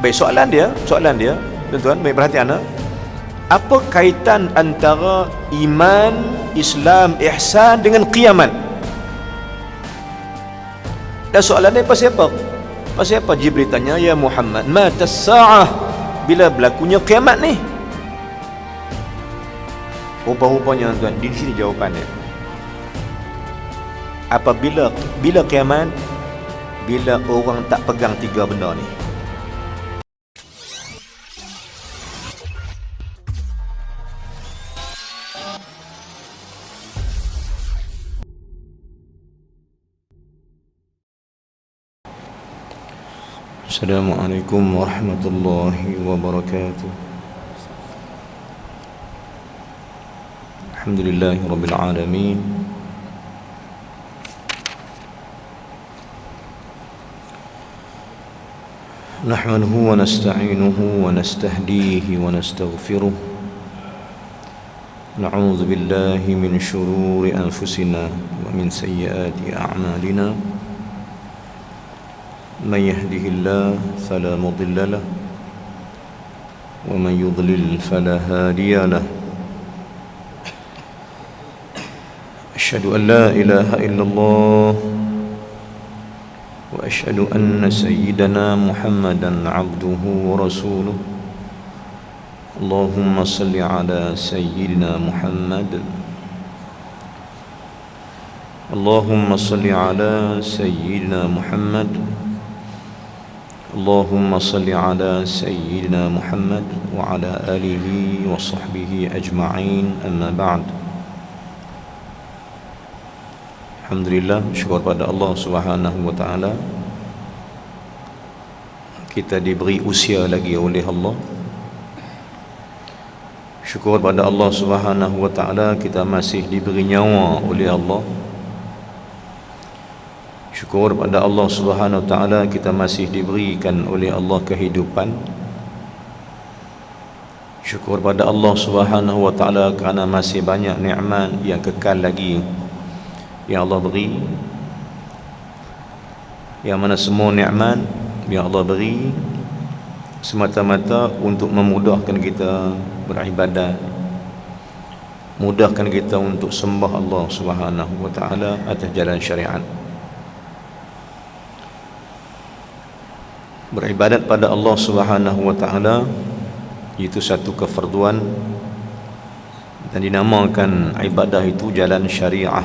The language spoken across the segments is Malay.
Baik, soalan dia, tuan-tuan, baik perhatian. Apa kaitan antara iman, Islam, ihsan dengan kiamat? Dan soalan dia pasal apa? Pasal apa? Jibril tanya, ya Muhammad, matas sa'ah, bila berlakunya kiamat ni? Rupa-rupanya tuan, di sini jawapannya. Apabila kiamat? Bila orang tak pegang tiga benda ni. Assalamualaikum warahmatullahi wabarakatuh. Alhamdulillahi rabbil alamin. Nahmaduhu wa nasta'inuhu wa nastahdihi wa nastaghfiruh. Na'udzu billahi min shururi anfusina wa min sayyiati a'malina. من يهده الله فلا مضل له ومن يضلل فلا هادي له أشهد أن لا إله إلا الله وأشهد أن سيدنا محمدا عبده ورسوله اللهم صل على سيدنا محمد اللهم صل على سيدنا محمد اللهم صل على سيدنا محمد وعلى آله وصحبه أجمعين أما بعد. Alhamdulillah, syukur pada Allah Subhanahu wa taala, kita diberi usia lagi oleh Allah. Syukur pada Allah Subhanahu wa taala, kita masih diberi nyawa oleh Allah. Syukur pada Allah Subhanahu wa taala, kita masih diberikan oleh Allah kehidupan. Syukur pada Allah Subhanahu wa taala kerana masih banyak nikmat yang kekal lagi yang Allah beri, yang mana semua nikmat yang Allah beri semata-mata untuk memudahkan kita beribadat, mudahkan kita untuk sembah Allah Subhanahu wa taala atas jalan syariat. Beribadat pada Allah Subhanahu wa taala itu satu kefarduan dan dinamakan ibadah itu jalan syariah,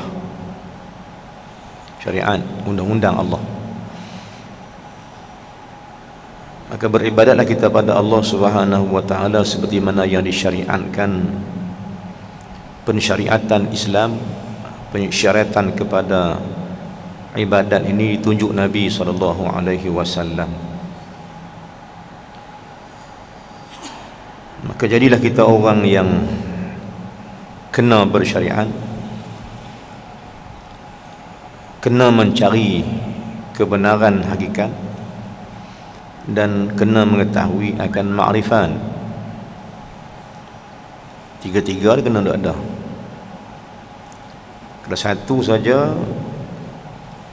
syariat, undang-undang Allah. Maka beribadatlah kita pada Allah Subhanahu wa taala seperti mana yang disyariatkan. Pensyariatan Islam, pensyariatan kepada ibadat ini ditunjuk Nabi sallallahu alaihi wasallam. Maka jadilah kita orang yang kena bersyariat, kena mencari kebenaran hakikat, dan kena mengetahui akan ma'rifat. Tiga-tiga dia kena ada. Kalau satu saja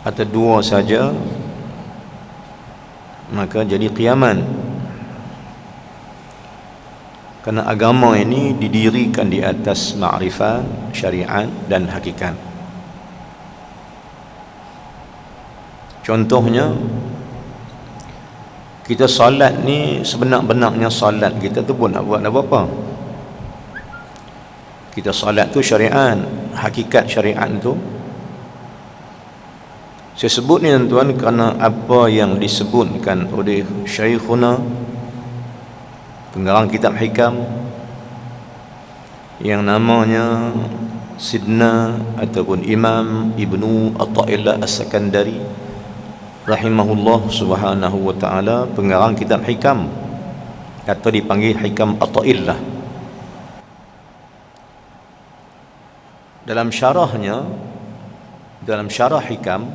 atau dua saja, maka jadi kiamat. Kerana agama ini didirikan di atas ma'rifat, syariat dan hakikat. Contohnya, kita salat ni sebenar-benarnya salat kita tu pun nak buat apa-apa. Kita salat tu syariat, hakikat syariat tu. Saya sebut ni tuan-tuan kerana apa yang disebutkan oleh Syekhuna, pengarang kitab hikam yang namanya Sidna ataupun Imam Ibnu Atha'illah As-Sakandari rahimahullah subhanahu wa ta'ala, pengarang kitab hikam atau dipanggil Hikam Atha'illah. Dalam syarahnya, dalam syarah hikam,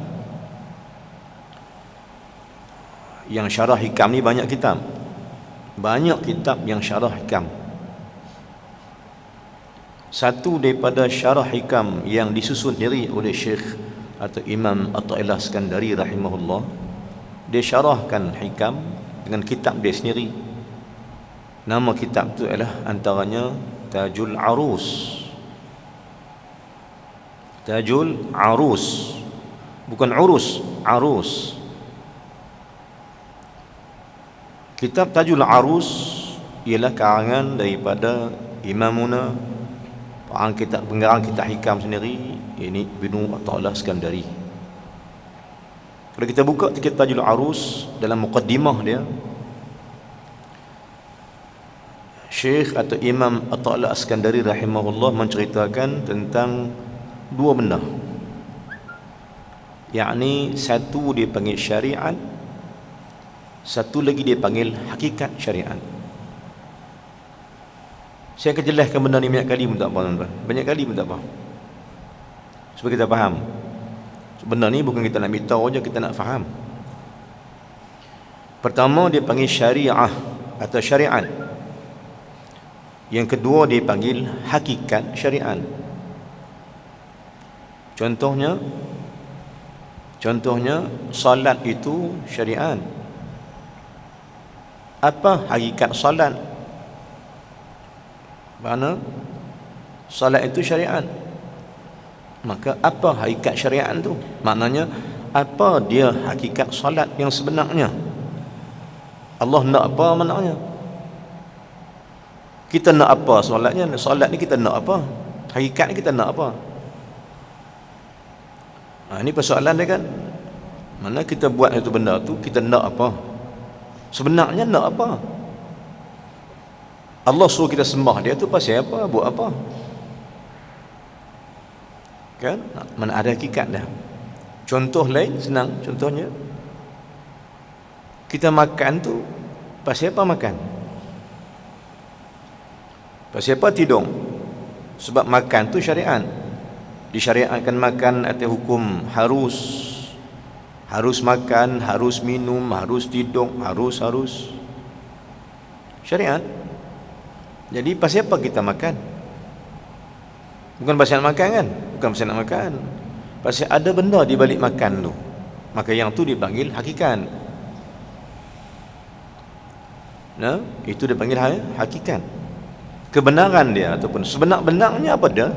yang syarah hikam ni banyak kitab yang syarah hikam. Satu daripada syarah hikam yang disusun diri oleh Syekh atau Imam Atha'illah Skandari rahimahullah, dia syarahkan hikam dengan kitab dia sendiri. Nama kitab tu adalah antaranya Tajul Arus. Tajul Arus, bukan urus, arus. Kitab Tajul Arus ialah karangan daripada Imamuna, pengarang kitab hikam sendiri, ini Ibnu Athaillah Iskandari. Kalau kita buka kitab Tajul Arus, dalam muqaddimah dia, Syekh atau Imam Athaillah Iskandari rahimahullah menceritakan tentang dua benda, yakni satu dia panggil syariat, satu lagi dia panggil hakikat syariat. Saya akan jelaskan benda ni banyak kali pun tak apa, tuan-tuan. Banyak kali pun tak apa, supaya kita faham. Benda ni bukan kita nak beritahu je, kita nak faham. Pertama dia panggil syariah atau syariat. Yang kedua dia panggil hakikat syariat. Contohnya salat itu syariat. Apa hakikat salat? Mana salat itu syariat, maka apa hakikat syariat itu? Maknanya apa dia hakikat salat yang sebenarnya? Allah nak apa maknanya? Kita nak apa solatnya? Solat ni kita nak apa? Hakikat ni kita nak apa? Ini persoalan dia kan. Mana kita buat itu benda tu, kita nak apa? Sebenarnya nak apa? Allah suruh kita sembah dia tu pasal apa? Buat apa? Kan? Mana ada hakikat dah. Contoh lain senang, contohnya kita makan tu pasal apa makan? Pasal apa tidung? Sebab makan tu syariat. Disyariatkan makan atas hukum harus makan, harus minum, harus tidung, harus syariat. Jadi pasal apa kita makan? Bukan pasal nak makan kan? Bukan pasal nak makan. Pasal ada benda di balik makan tu. Maka yang tu dipanggil hakikat. Nah, itu dipanggil hakikat. Kebenaran dia ataupun sebenar-benarnya apa dia?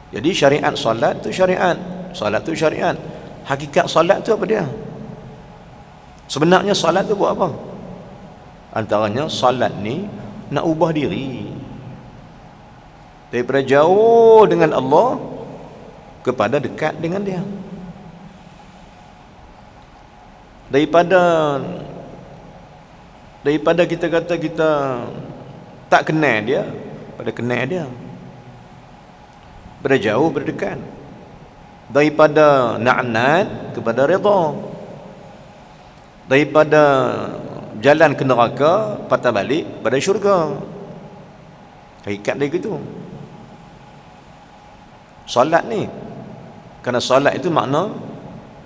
Jadi syariat solat tu syariat, solat tu syariat. Hakikat solat tu apa dia? Sebenarnya solat tu buat apa? Antaranya solat ni nak ubah diri daripada jauh dengan Allah kepada dekat dengan dia. Daripada kita kata kita tak kenal dia pada kenal dia. Daripada jauh berdekat. Daripada na'nat kepada redha. Daripada jalan ke neraka patah balik pada syurga. Hakikat dia gitu. Solat ni, kerana solat itu makna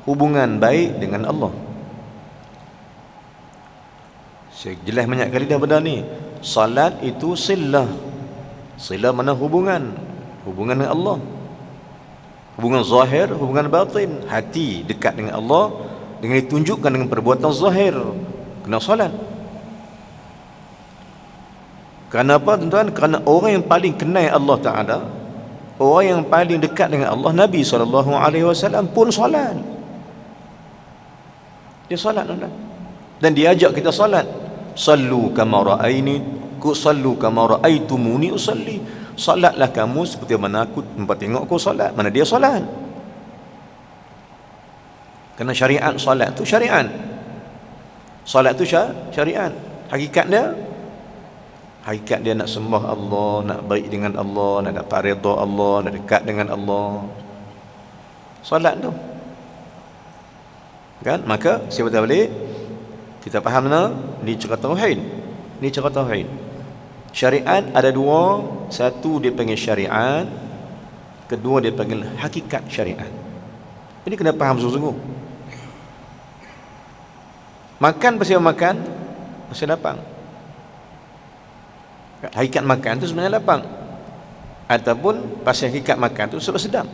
hubungan baik dengan Allah. Saya jelas banyak kali dah benda ni. Salat itu silah. Silah mana hubungan dengan Allah. Hubungan zahir, hubungan batin. Hati dekat dengan Allah dengan ditunjukkan dengan perbuatan zahir. Kena salat. Kerana apa tuan-tuan? Kerana orang yang paling kenal Allah Ta'ala, orang yang paling dekat dengan Allah, Nabi SAW pun salat. Dia salat tuan-tuan. Dan dia ajak kita salat. Sallu kama ra'aitumuni usalli. Salatlah kamu seperti mana aku nampak tengok kau salat. Mana dia salat? Kerana syariat salat tu syariat. Salat tu syariat. Hakikat dia nak sembah Allah, nak baik dengan Allah, nak dapat redha Allah, nak dekat dengan Allah. Salat tu kan? Maka siapa tahu boleh kita faham ni cara tauhid. Ni cara tauhid. Syariat ada dua, satu dia panggil syariat, kedua dia panggil hakikat syariat. Ini kena faham sungguh-sungguh. Makan pasal makan, pasal lapang. Hakikat makan tu sebenarnya lapang. Ataupun pasal hakikat makan tu sebab sedap.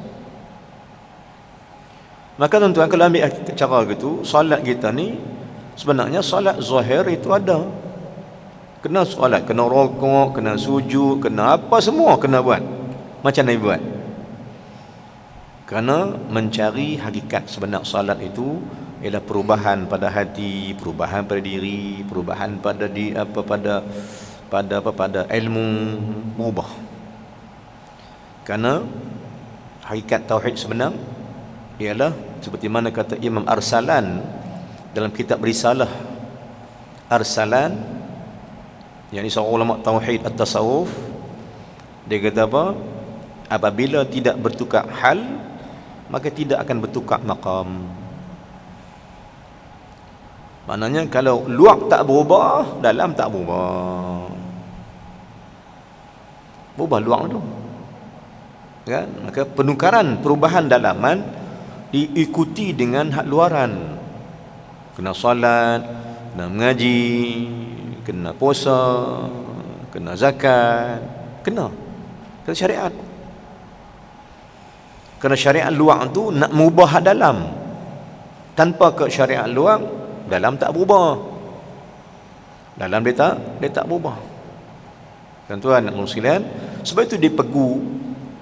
Maka tuan-tuan, kalau ambil cara gitu, solat kita ni Sebenarnya solat zahir itu ada. Kena solat, kena rokok, kena sujud, kena apa semua kena buat. Macam Nabi buat. Kerana mencari hakikat sebenar salat itu ialah perubahan pada hati, perubahan pada diri, perubahan pada pada ilmu, berubah. Kerana hakikat tauhid sebenar ialah seperti mana kata Imam Arsalan dalam kitab Risalah. Arsalan, yang ini seorang ulama tauhid at-tasawuf, dia kata apa? Apabila tidak bertukar hal, maka tidak akan bertukar maqam. Maknanya kalau luar tak berubah, dalam tak berubah. Berubah luar tu, kan? Maka penukaran, perubahan dalaman diikuti dengan hak luaran. Kena solat, kena mengaji, kena puasa, kena zakat, kena syariat. Kerana syariat luar tu nak mengubah hak dalam. Tanpa ke syariat luar, dalam tak berubah. Dalam dia tak berubah. Tuan-tuan dan sekalian, sebab itu dia pegu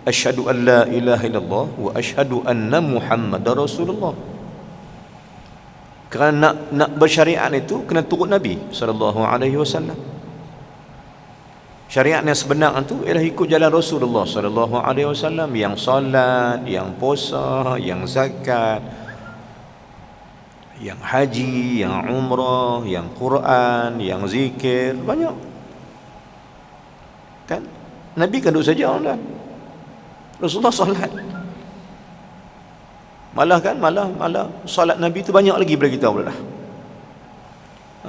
asyhadu an la ilaha illallah wa asyhadu anna Muhammadar Rasulullah. Kerana nak bersyariat itu kena turut Nabi sallallahu alaihi wasallam. Syariat yang sebenar itu ialah ikut jalan Rasulullah sallallahu alaihi wasallam, yang solat, yang puasa, yang zakat, yang haji, yang umrah, yang Quran, yang zikir, banyak. Kan? Nabi kan duduk saja kan? Rasulullah solat. Malah solat Nabi itu banyak lagi daripada kita pula dah.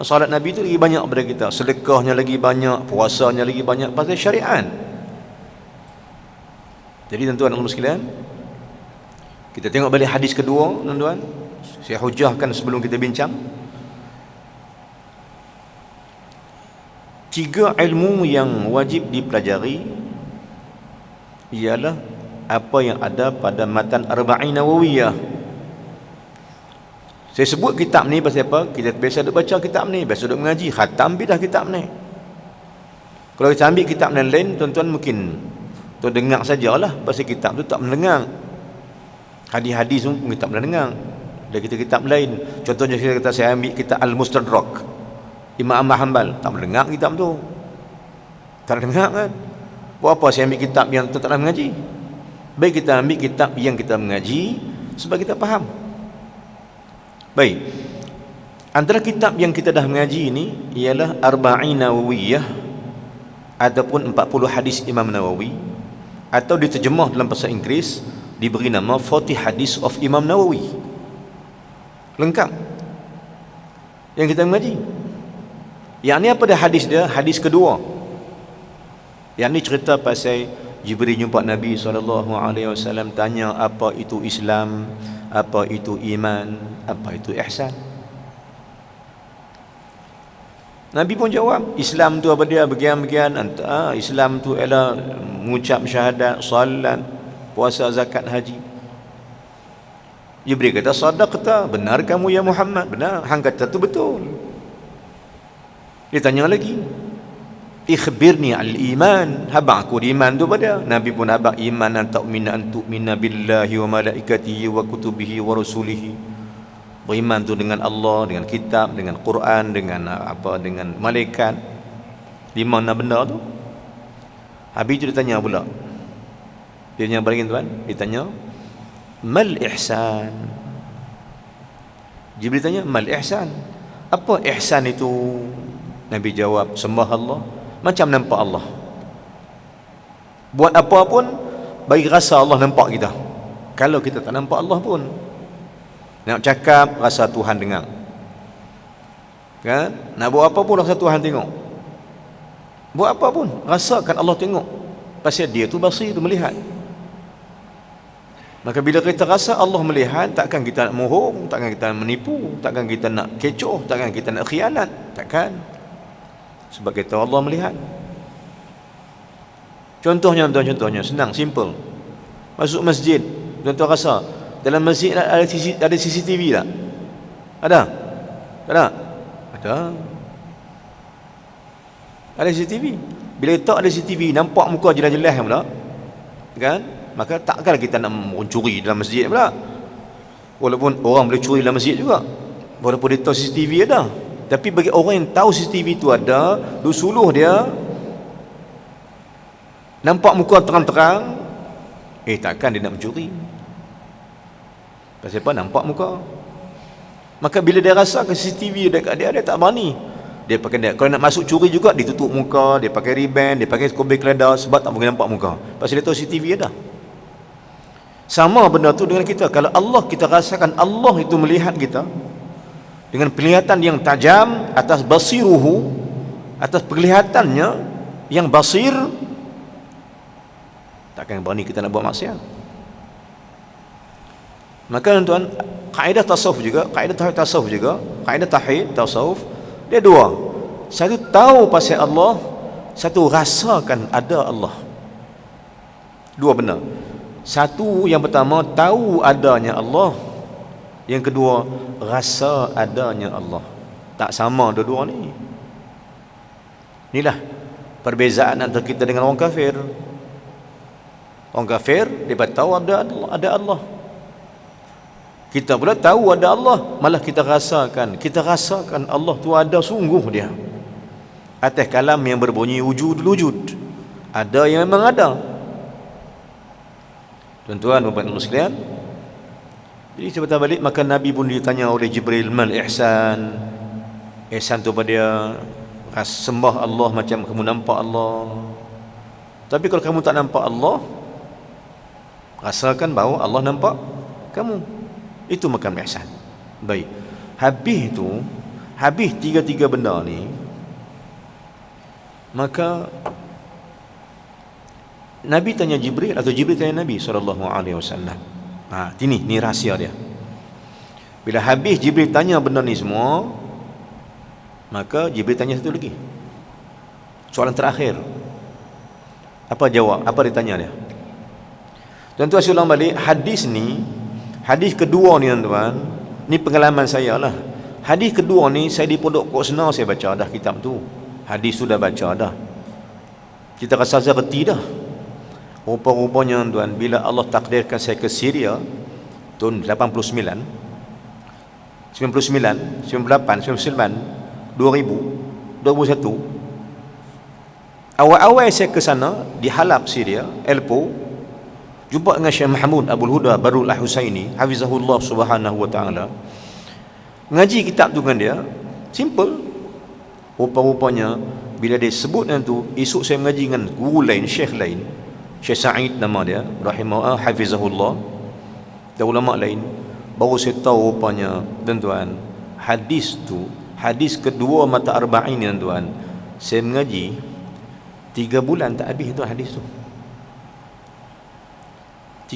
Salat Nabi itu lagi banyak daripada kita, sedekahnya lagi banyak, puasanya lagi banyak, pasal syariat. Jadi tuan-tuan dan sekalian, kita tengok balik hadis kedua, tuan-tuan. Saya hujahkan sebelum kita bincang. 3 ilmu yang wajib dipelajari ialah apa yang ada pada matan Arba'in Nawawiyah. Saya sebut kitab ni pasal apa? Kita biasa duk baca kitab ni, biasa duk mengaji, khatam dah kitab ni. Kalau kita ambil kitab yang lain, tuan-tuan mungkin tu dengar sajalah, pasal kitab tu tak mendengar. Hadis-hadis pun kita tak mendengar. Dan kitab lain, contohnya kita kata saya ambil kitab Al-Mustadrak Imam Ahmad Hanbal, tak mendengar kitab tu. Tak dengar kan? Buat apa saya ambil kitab yang tu tak nak mengaji? Baik kita ambil kitab yang kita mengaji sebab kita faham. Baik, antara kitab yang kita dah mengaji ini ialah Arba'in Nawawiyah ataupun 40 hadis Imam Nawawi, atau diterjemah dalam bahasa Inggeris diberi nama 40 hadis of Imam Nawawi. Lengkap yang kita mengaji. Yang ni apa dah hadis dia? Hadis kedua. Yang ni cerita pasal Jibril jumpa Nabi SAW, tanya apa itu Islam, apa itu iman, apa itu ihsan. Nabi pun jawab, Islam tu apa dia? Bagian-bagian. Islam tu ialah mengucap syahadat, salat, puasa, zakat, haji. Jibril kata, sadaqta, benar kamu ya Muhammad, benar, hang kata tu betul. Dia tanya lagi, ikhbirni al-iman, habaq aku di iman tu pada. Nabi pun habaq iman an tu'mina billahi wa malaikatihi wa kutubihi wa rusulihi. Beriman tu dengan Allah, dengan kitab, dengan Quran, dengan dengan malaikat. Di mana benda tu? Habis tu dia tanya pula. Dia tanya bagi tuan, dia tanya, mal ihsan. Jibril tanya, mal ihsan. Apa ihsan itu? Nabi jawab, sembah Allah macam nampak Allah. Buat apa pun bagi rasa Allah nampak kita. Kalau kita tak nampak Allah pun, nak cakap rasa Tuhan dengar, kan? Nak buat apa pun rasa Tuhan tengok. Buat apa pun rasakan Allah tengok, pasal dia tu basir, tu melihat. Maka bila kita rasa Allah melihat, takkan kita nak mohong, takkan kita nak menipu, takkan kita nak kecoh, takkan kita nak khianat, takkan. Sebab kita Allah melihat. Contohnya senang, simple. Masuk masjid, tuan-tuan rasa dalam masjid ada CCTV tak? Ada? Tak ada? Ada. Ada CCTV. Bila letak ada CCTV, nampak muka jelas-jelas pula, kan? Maka takkanlah kita nak mencuri dalam masjid pula. Walaupun orang boleh curi dalam masjid juga, walaupun dia tahu CCTV ada. Tapi bagi orang yang tahu CCTV itu ada, dia suluh dia, nampak muka terang-terang, takkan dia nak mencuri. Pasal apa? Nampak muka. Maka bila dia rasa ke CCTV dekat dia, dia tak berani. Dia pakai dia. Kalau nak masuk curi juga, dia tutup muka, dia pakai ribbon, dia pakai skobel keledar, sebab tak boleh nampak muka. Pasal dia tahu CCTV ada. Sama benda tu dengan kita. Kalau Allah, kita rasakan Allah itu melihat kita dengan penglihatan yang tajam, atas basiruhu, atas penglihatannya yang basir, takkan berani kita nak buat maksiat. Maka tuan, kaedah tasawuf juga, kaedah tauhid tasawuf juga, kaedah tauhid tasawuf, dia dua. Satu tahu pasal Allah, satu rasakan ada Allah. Dua benda. Satu, yang pertama tahu adanya Allah, yang kedua rasa adanya Allah. Tak sama dua-dua ni. Inilah perbezaan antara kita dengan orang kafir. Orang kafir dia tahu ada Allah. Kita pula tahu ada Allah, malah kita rasakan Allah tu ada sungguh dia. Atas kalam yang berbunyi wujudul wujud. Ada yang memang ada. Tuan-tuan dan puan-puan sekalian, jadi cerita balik, maka Nabi pun ditanya oleh Jibril, mal ihsan. Ihsan tu pada dia sembah Allah macam kamu nampak Allah. Tapi kalau kamu tak nampak Allah, rasakan bahawa Allah nampak kamu. Itu makam ihsan. Baik. Habis tiga-tiga benda ni, maka Nabi tanya Jibril, atau Jibril tanya Nabi SAW. Ni rahsia dia. Bila habis Jibril tanya benda ni semua, maka Jibril tanya satu lagi. Soalan terakhir. Apa jawab? Apa dia tanya dia? Tuan-tuan saya ulang balik, hadis kedua ni tuan-tuan, ni pengalaman saya lah. Hadis kedua ni saya di Pondok Koksena saya baca dah kitab tu. Hadis tu dah baca dah. Kita rasa reti dah. Rupa-rupanya tuan, bila Allah takdirkan saya ke Syria tahun 89, 99, 98, 99, 2000, 2001. Awal-awal saya ke sana di Halab, Syria, Aleppo, jumpa dengan Syekh Mahmud Abdul Huda Barul Al-Husaini hafizahullah subhanahu wa ta'ala. Ngaji kitab tu dengan dia, simple. Rupa-rupanya bila dia sebut dengan tu, esok saya mengaji dengan guru lain, syekh lain, Syekh Sa'id nama dia, rahimahullah, hafizahullah, dan ulama lain. Baru saya tahu rupanya, tuan-tuan, hadis tu, hadis kedua mata arba'in ni tuan, saya mengaji 3 bulan tak habis tu hadis tu.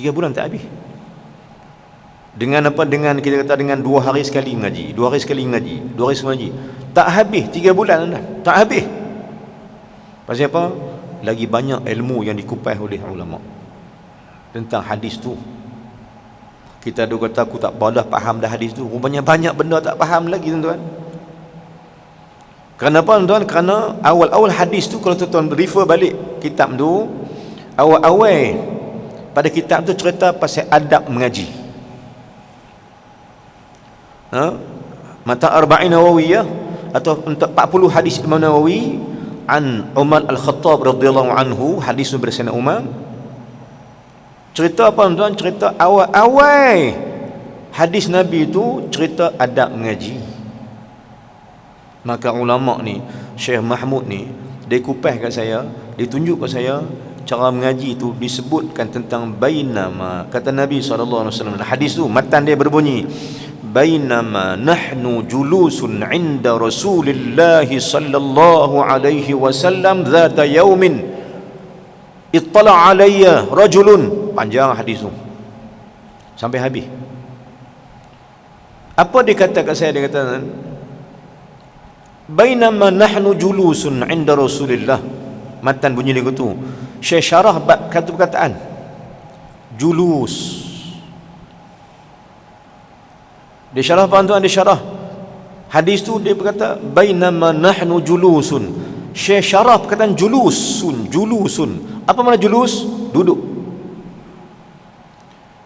3 bulan tak habis. Dengan apa? Dengan kita kata dengan 2 hari sekali mengaji, 2 hari sekali mengaji, 2 hari sekali mengaji. Tak habis 3 bulan dah. Tak habis. Pasal apa? Lagi banyak ilmu yang dikupas oleh ulama tentang hadis tu. Kita ada kata aku tak dah faham dah hadis tu. Rupanya banyak benda tak faham lagi tuan-tuan. Kenapa tuan-tuan? Kerana awal-awal hadis tu, kalau tuan-tuan refer balik kitab tu, awal-awal pada kitab tu cerita pasal adab mengaji. Mata Arba'in Nawawiyah atau 40 hadis Imam Nawawi an Umar Al-Khattab radhiyallahu anhu, hadis bersama Umar. Cerita apa tuan? Cerita awal-awal hadis Nabi itu cerita adab mengaji. Maka ulama ni, Syekh Mahmud ni, dia kupas kat saya, dia tunjuk kat saya cara mengaji itu disebutkan tentang bainama. Kata Nabi SAW, hadis tu matan dia berbunyi, bainama nahnu julusun inda Rasulillah sallallahu alaihi wasallam zata yaumin ittala alayya rajulun. Panjang hadis tu sampai habis. Apa dia kata kat saya? Dia kata bainama nahnu julusun inda Rasulillah. Matan bunyi lagu tu. Syekh syarah kata perkataan julus. Dia syarah apa tuan? Dia syarah Hadis tu dia berkata bainama nahnu julusun. Syekh Syaraf perkataan julusun. Apa makna julus? Duduk.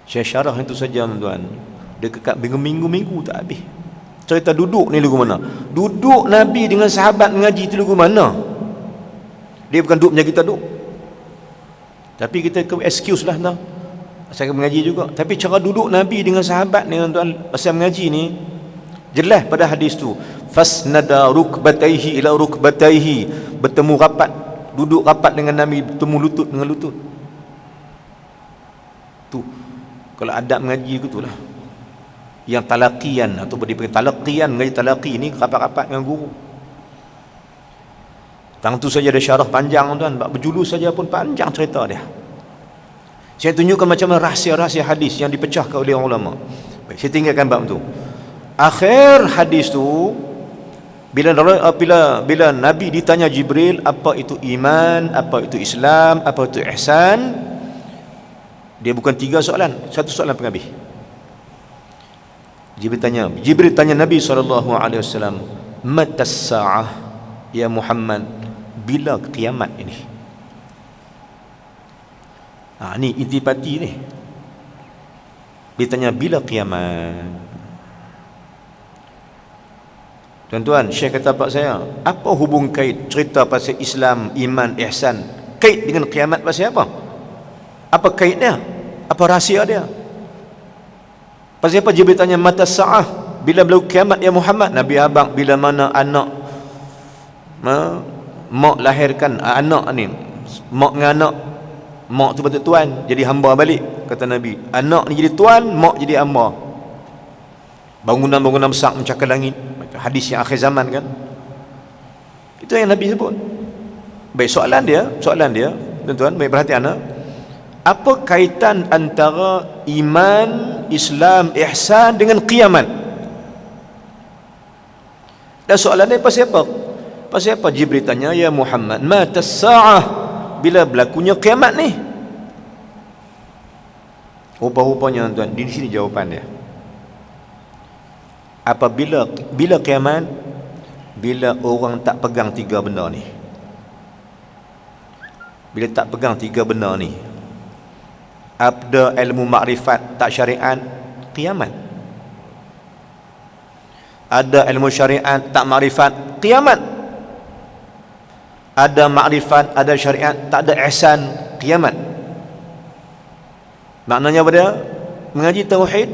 Syekh Syaraf itu saja tuan-tuan. Dia kekak minggu-minggu tak habis. Cerita duduk ni lagu mana? Duduk Nabi dengan sahabat mengaji tu lagu mana? Dia bukan duduk macam kita duduk. Tapi kita excuse lah dah. Saya mengaji juga. Tapi cara duduk Nabi dengan sahabat ni tuan-tuan pasal mengaji ni jelas pada hadis tu. Fasnada rukbataihi ila rukbataihi, bertemu rapat, duduk rapat dengan Nabi, bertemu lutut dengan lutut. Tu kalau adab mengaji ke itulah. Yang talaqian atau dipanggil talaqian, mengaji talaqi ni rapat-rapat dengan guru. Tang tu saja ada syarah panjang tuan, berjulus saja pun panjang cerita dia. Saya tunjukkan macam mana rahsia-rahsia hadis yang dipecahkan oleh ulama. Baik, saya tinggalkan bab tu. Akhir hadis tu bila Nabi ditanya Jibril apa itu iman, apa itu Islam, apa itu ihsan, dia bukan 3 soalan, 1 soalan penghabis. Jibril tanya Nabi SAW, matas sa'ah ya Muhammad, bila kiamat ini? Ni intipati ni. Dia tanya bila kiamat. Tuan-tuan, Syekh kata pak saya, apa hubung kait cerita pasal Islam, iman, ihsan, kait dengan kiamat pasal apa? Apa kait dia? Apa rahsia dia? Pasal apa Jibril tanya mata sa'ah, bila berlaku kiamat ya Muhammad? Nabi abang, bila mana anak mak lahirkan anak ni, mak dengan anak, mak tu betul tuan, jadi hamba balik, kata Nabi. Anak ni jadi tuan, mak jadi hamba. Bangunan-bangunan besar mencakar langit. Hadis yang akhir zaman kan. Itu yang Nabi sebut. Baik, soalan dia, tuan-tuan, baik perhatian. Apa kaitan antara iman, Islam, ihsan dengan kiamat? Dan soalan dia pasal apa? Pasal apa Jibril tanya, ya Muhammad, matas sa'ah, bila berlakunya kiamat ni? Rupa-rupanya tuan, di sini jawapan dia. Bila kiamat? Bila orang tak pegang 3 benda ni. Bila tak pegang 3 benda ni, ada ilmu makrifat tak syariat, kiamat. Ada ilmu syariat tak makrifat, kiamat. Ada makrifat, ada syariat, tak ada ihsan, kiamat. Maknanya apa dia? Mengaji tauhid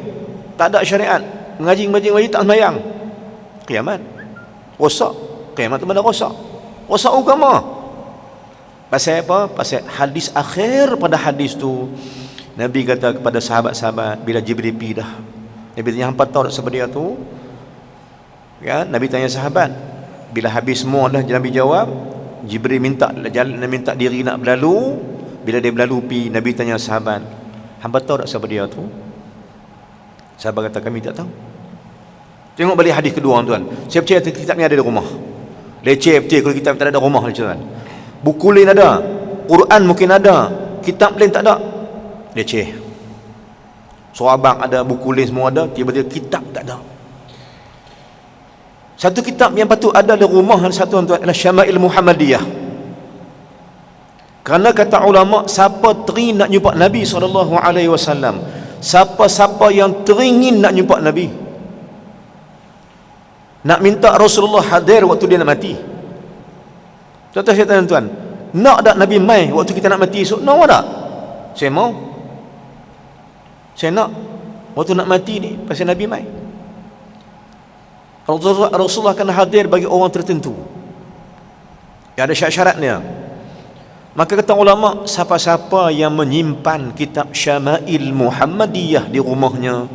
tak ada syariat, mengaji tak sembahyang, kiamat. Rosak. Kiamat tu mana rosak? Rosak agama. Pasal apa? Pasal hadis akhir pada hadis tu, Nabi kata kepada sahabat-sahabat, bila Jibril pergi dah, Nabi tanya hampa tahu tak sebab dia tu? Ya, Nabi tanya sahabat. Bila habis semua dah, Nabi jawab. Jibril minta diri nak berlalu. Bila dia berlalu pi, Nabi tanya sahabat, hampa tahu tak siapa dia tu? Sahabat kata, kami tak tahu. Tengok balik hadis kedua tuan. Saya percaya kitab ni ada di rumah. Leceh betul kalau kitab tak ada rumah tuan. Buku lain ada, Quran mungkin ada, kitab lain tak ada. Leceh. Sahabat ada, buku lain semua ada, tiba-tiba kitab tak ada. Satu kitab yang patut ada di rumah satu tuan adalah Syama'il Muhammadiyah. Kerana kata ulama, siapa teringin nak jumpa Nabi SAW, siapa-siapa yang teringin nak jumpa Nabi, nak minta Rasulullah hadir waktu dia nak mati. Tuan-tuan saya tanya tuan, nak tak Nabi mai waktu kita nak mati esok? Nak tak? Saya mau. Saya nak waktu nak mati ni pasal Nabi mai. Rasulullah akan hadir bagi orang tertentu yang ada syarat-syaratnya. Maka kata ulama, siapa-siapa yang menyimpan kitab Syama'il Muhammadiyah di rumahnya,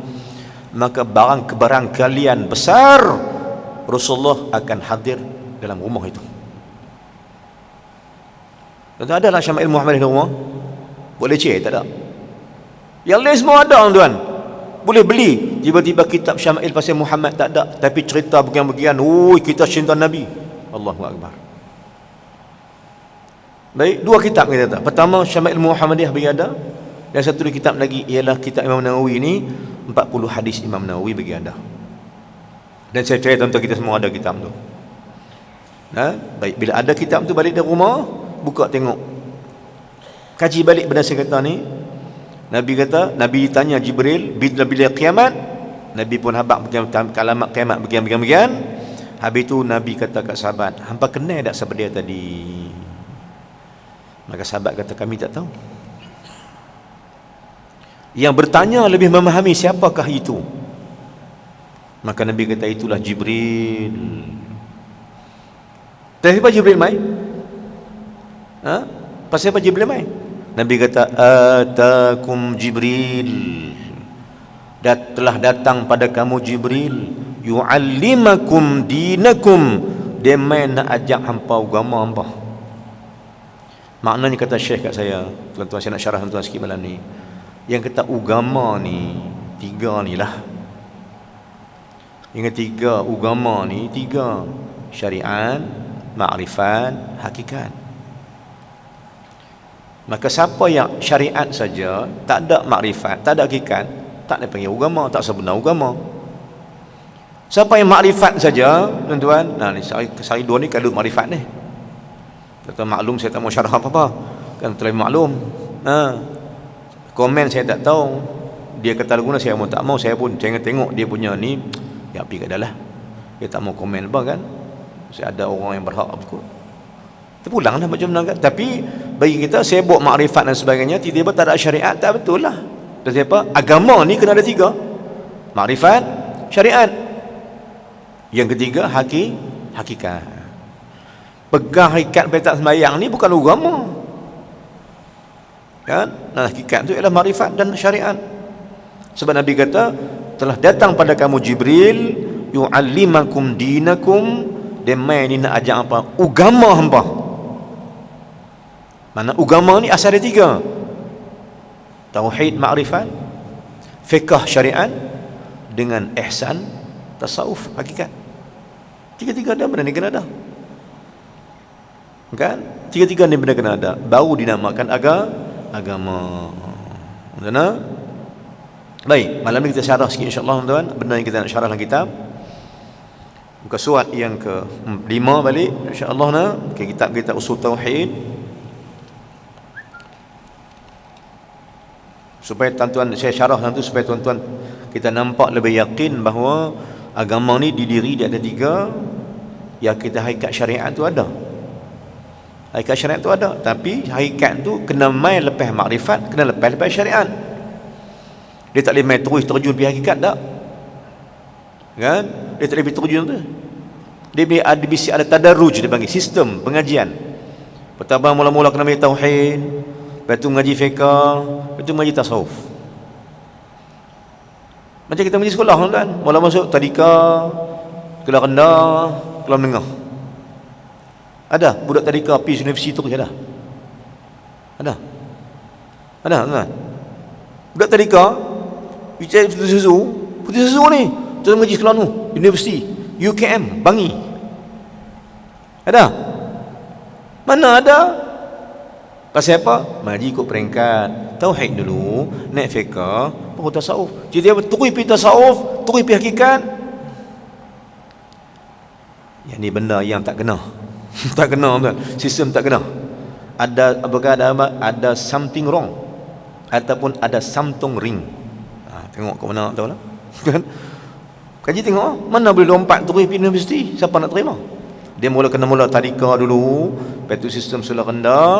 maka barangkalian besar Rasulullah akan hadir dalam rumah itu. Tak ada lah Syama'il Muhammadiyah di rumah. Boleh cek, tak ada. Yang lain semua ada tuan. Boleh beli. Tiba-tiba kitab Syama'il pasal Muhammad tak ada, tapi cerita bagian-bagian, kita cinta Nabi. Allahu Akbar. Baik, 2 kitab kita tahu. Pertama Syama'il Muhammadiyah bagi ada, dan satu kitab lagi ialah kitab Imam Nawawi ni, 40 hadis Imam Nawawi bagi ada. Dan saya percaya tuan-tuan kita semua ada kitab tu. Baik, bila ada kitab tu balik dari rumah, buka tengok, kaji balik benda saya kata ni. Nabi kata, Nabi tanya Jibril bila kiamat, Nabi pun habaq alamat kiamat bagian. Habis tu Nabi kata kat sahabat, hampa kenal tak siapa dia tadi? Maka sahabat kata, kami tak tahu. Yang bertanya lebih memahami siapakah itu. Maka Nabi kata, itulah Jibril. Pasal apa Jibril mai? Pasal apa Jibril mai? Nabi kata, atakum Jibril, telah datang pada kamu Jibril, yu'allimakum dinakum, dia main nak ajak hampa agama hampa. Maknanya kata Syekh kat saya, tuan-tuan, saya nak syarah tuan-tuan sikit malam ni. Yang kata agama ni tiga ni lah. Yang ketiga, agama ni tiga: syariat, makrifat, hakikat. Maka siapa yang syariat saja, tak ada makrifat, tak ada hakikat, tak dia panggil agama, tak sebenar agama. Siapa yang makrifat saja, tuan-tuan, nah ni sehari dua ni kalau makrifat ni. Kata maklum, saya tak mau syarah apa-apa, kan terlalu maklum. Komen saya tak tahu, dia kata guna, saya mau tak mau, saya pun jangan tengok dia punya ni, ya pergi kat dalam. Dia tak mau komen apa kan. Saya ada orang yang berhak ikut, terpulang lah macam mana kan. Tapi bagi kita sibuk makrifat dan sebagainya, tiba-tiba tak ada syariat, tak betul lah. Pasal apa? Agama ni kena ada tiga: makrifat, syariat. Yang ketiga, hakikat. Pegang hakikat petak sembahyang ni bukan agama kan. Nah, hakikat tu ialah makrifat dan syariat. Sebab Nabi kata, telah datang pada kamu Jibril, yu'allimakum dinakum, dia main ni nak ajak apa? Agama hampa. Mana agama ni asal dia tiga: tauhid, makrifat, fiqh, syariat, dengan ihsan, tasawuf, hakikat. Tiga-tiga ada, benda ni kena ada kan. Tiga-tiga ni benda kena ada, baru dinamakan agama. Benar? Baik, malam ni kita syarah sikit insya-Allah tuan-tuan, benda yang kita nak syarah dalam kitab. Muka surat yang ke-5 balik insya-Allah nak ke kitab kita Usul Tauhid, supaya tuan-tuan, saya syarah nanti supaya tuan-tuan kita nampak lebih yakin bahawa agama ni didiri dia ada tiga. Yang kita hakikat syariat tu ada, hakikat syariat tu ada, tapi hakikat tu kena main lepas makrifat, kena lepas syariat. Dia tak boleh main terus terjun pergi hakikat tak kan. Dia tak boleh terjun tu. Dia ada bisi, ada tadarruj, dia panggil sistem pengajian. Pertama mula-mula kena mengaji tauhid, lepas tu mengaji fiqh, lepas tu mengaji tasawuf. Macam kita mengaji sekolah kan, mula masuk tadika, kelas rendah, kelas menengah. Ada budak tadika pergi universiti tu ada. Ada kan? Budak tadika bicara putih susu ni tu mengaji sekolah tu, universiti UKM Bangi. Ada? Mana ada? Pasal apa? Mengaji ikut peringkat. Tauhid dulu, naik fiqh, baru tasawuf. Jadi apa? Terus pergi tasawuf, terus pergi hakikat. Yang ni benda yang tak kena. Tak kena tuan. Sistem tak kena. Ada something wrong, ataupun ada something ring. Tengok ke mana tahu lah. Kan? Kaji tengok mana boleh lompat terus pergi universiti, siapa nak terima? Dia kena mula tadika dulu, lepas tu sistem sekolah rendah,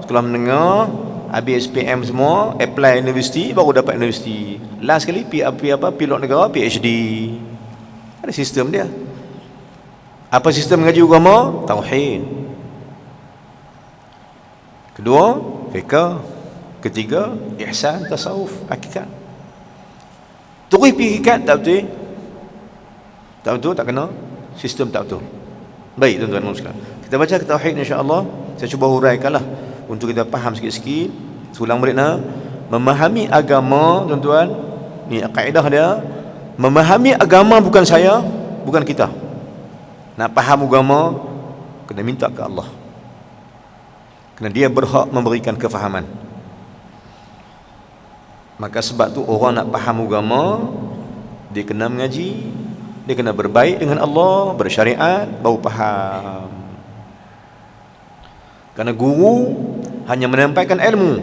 sekolah menengah, habis SPM semua, apply universiti, baru dapat universiti. Last kali pilot negara, PhD. Ada sistem dia. Apa sistem mengaji agama? Tauhid. Kedua, fiqh. Ketiga, ihsan, tasawuf, hakikat. Terus pergi hakikat tak betul. Tak betul, tak kena. Sistem tak betul. Baik tuan-tuan sekalian, kita baca ke tauhid insya-Allah. Saya cuba huraikanlah untuk kita faham sikit-sikit. Ulang balik nak memahami agama tuan-tuan. Ni kaedah dia. Memahami agama bukan saya, bukan kita. Nak faham agama kena minta ke Allah. Kerana dia berhak memberikan kefahaman. Maka sebab tu orang nak faham agama, dia kena mengaji, Dia kena berbaik dengan Allah, bersyariat, baru faham. Kerana guru hanya menyampaikan ilmu,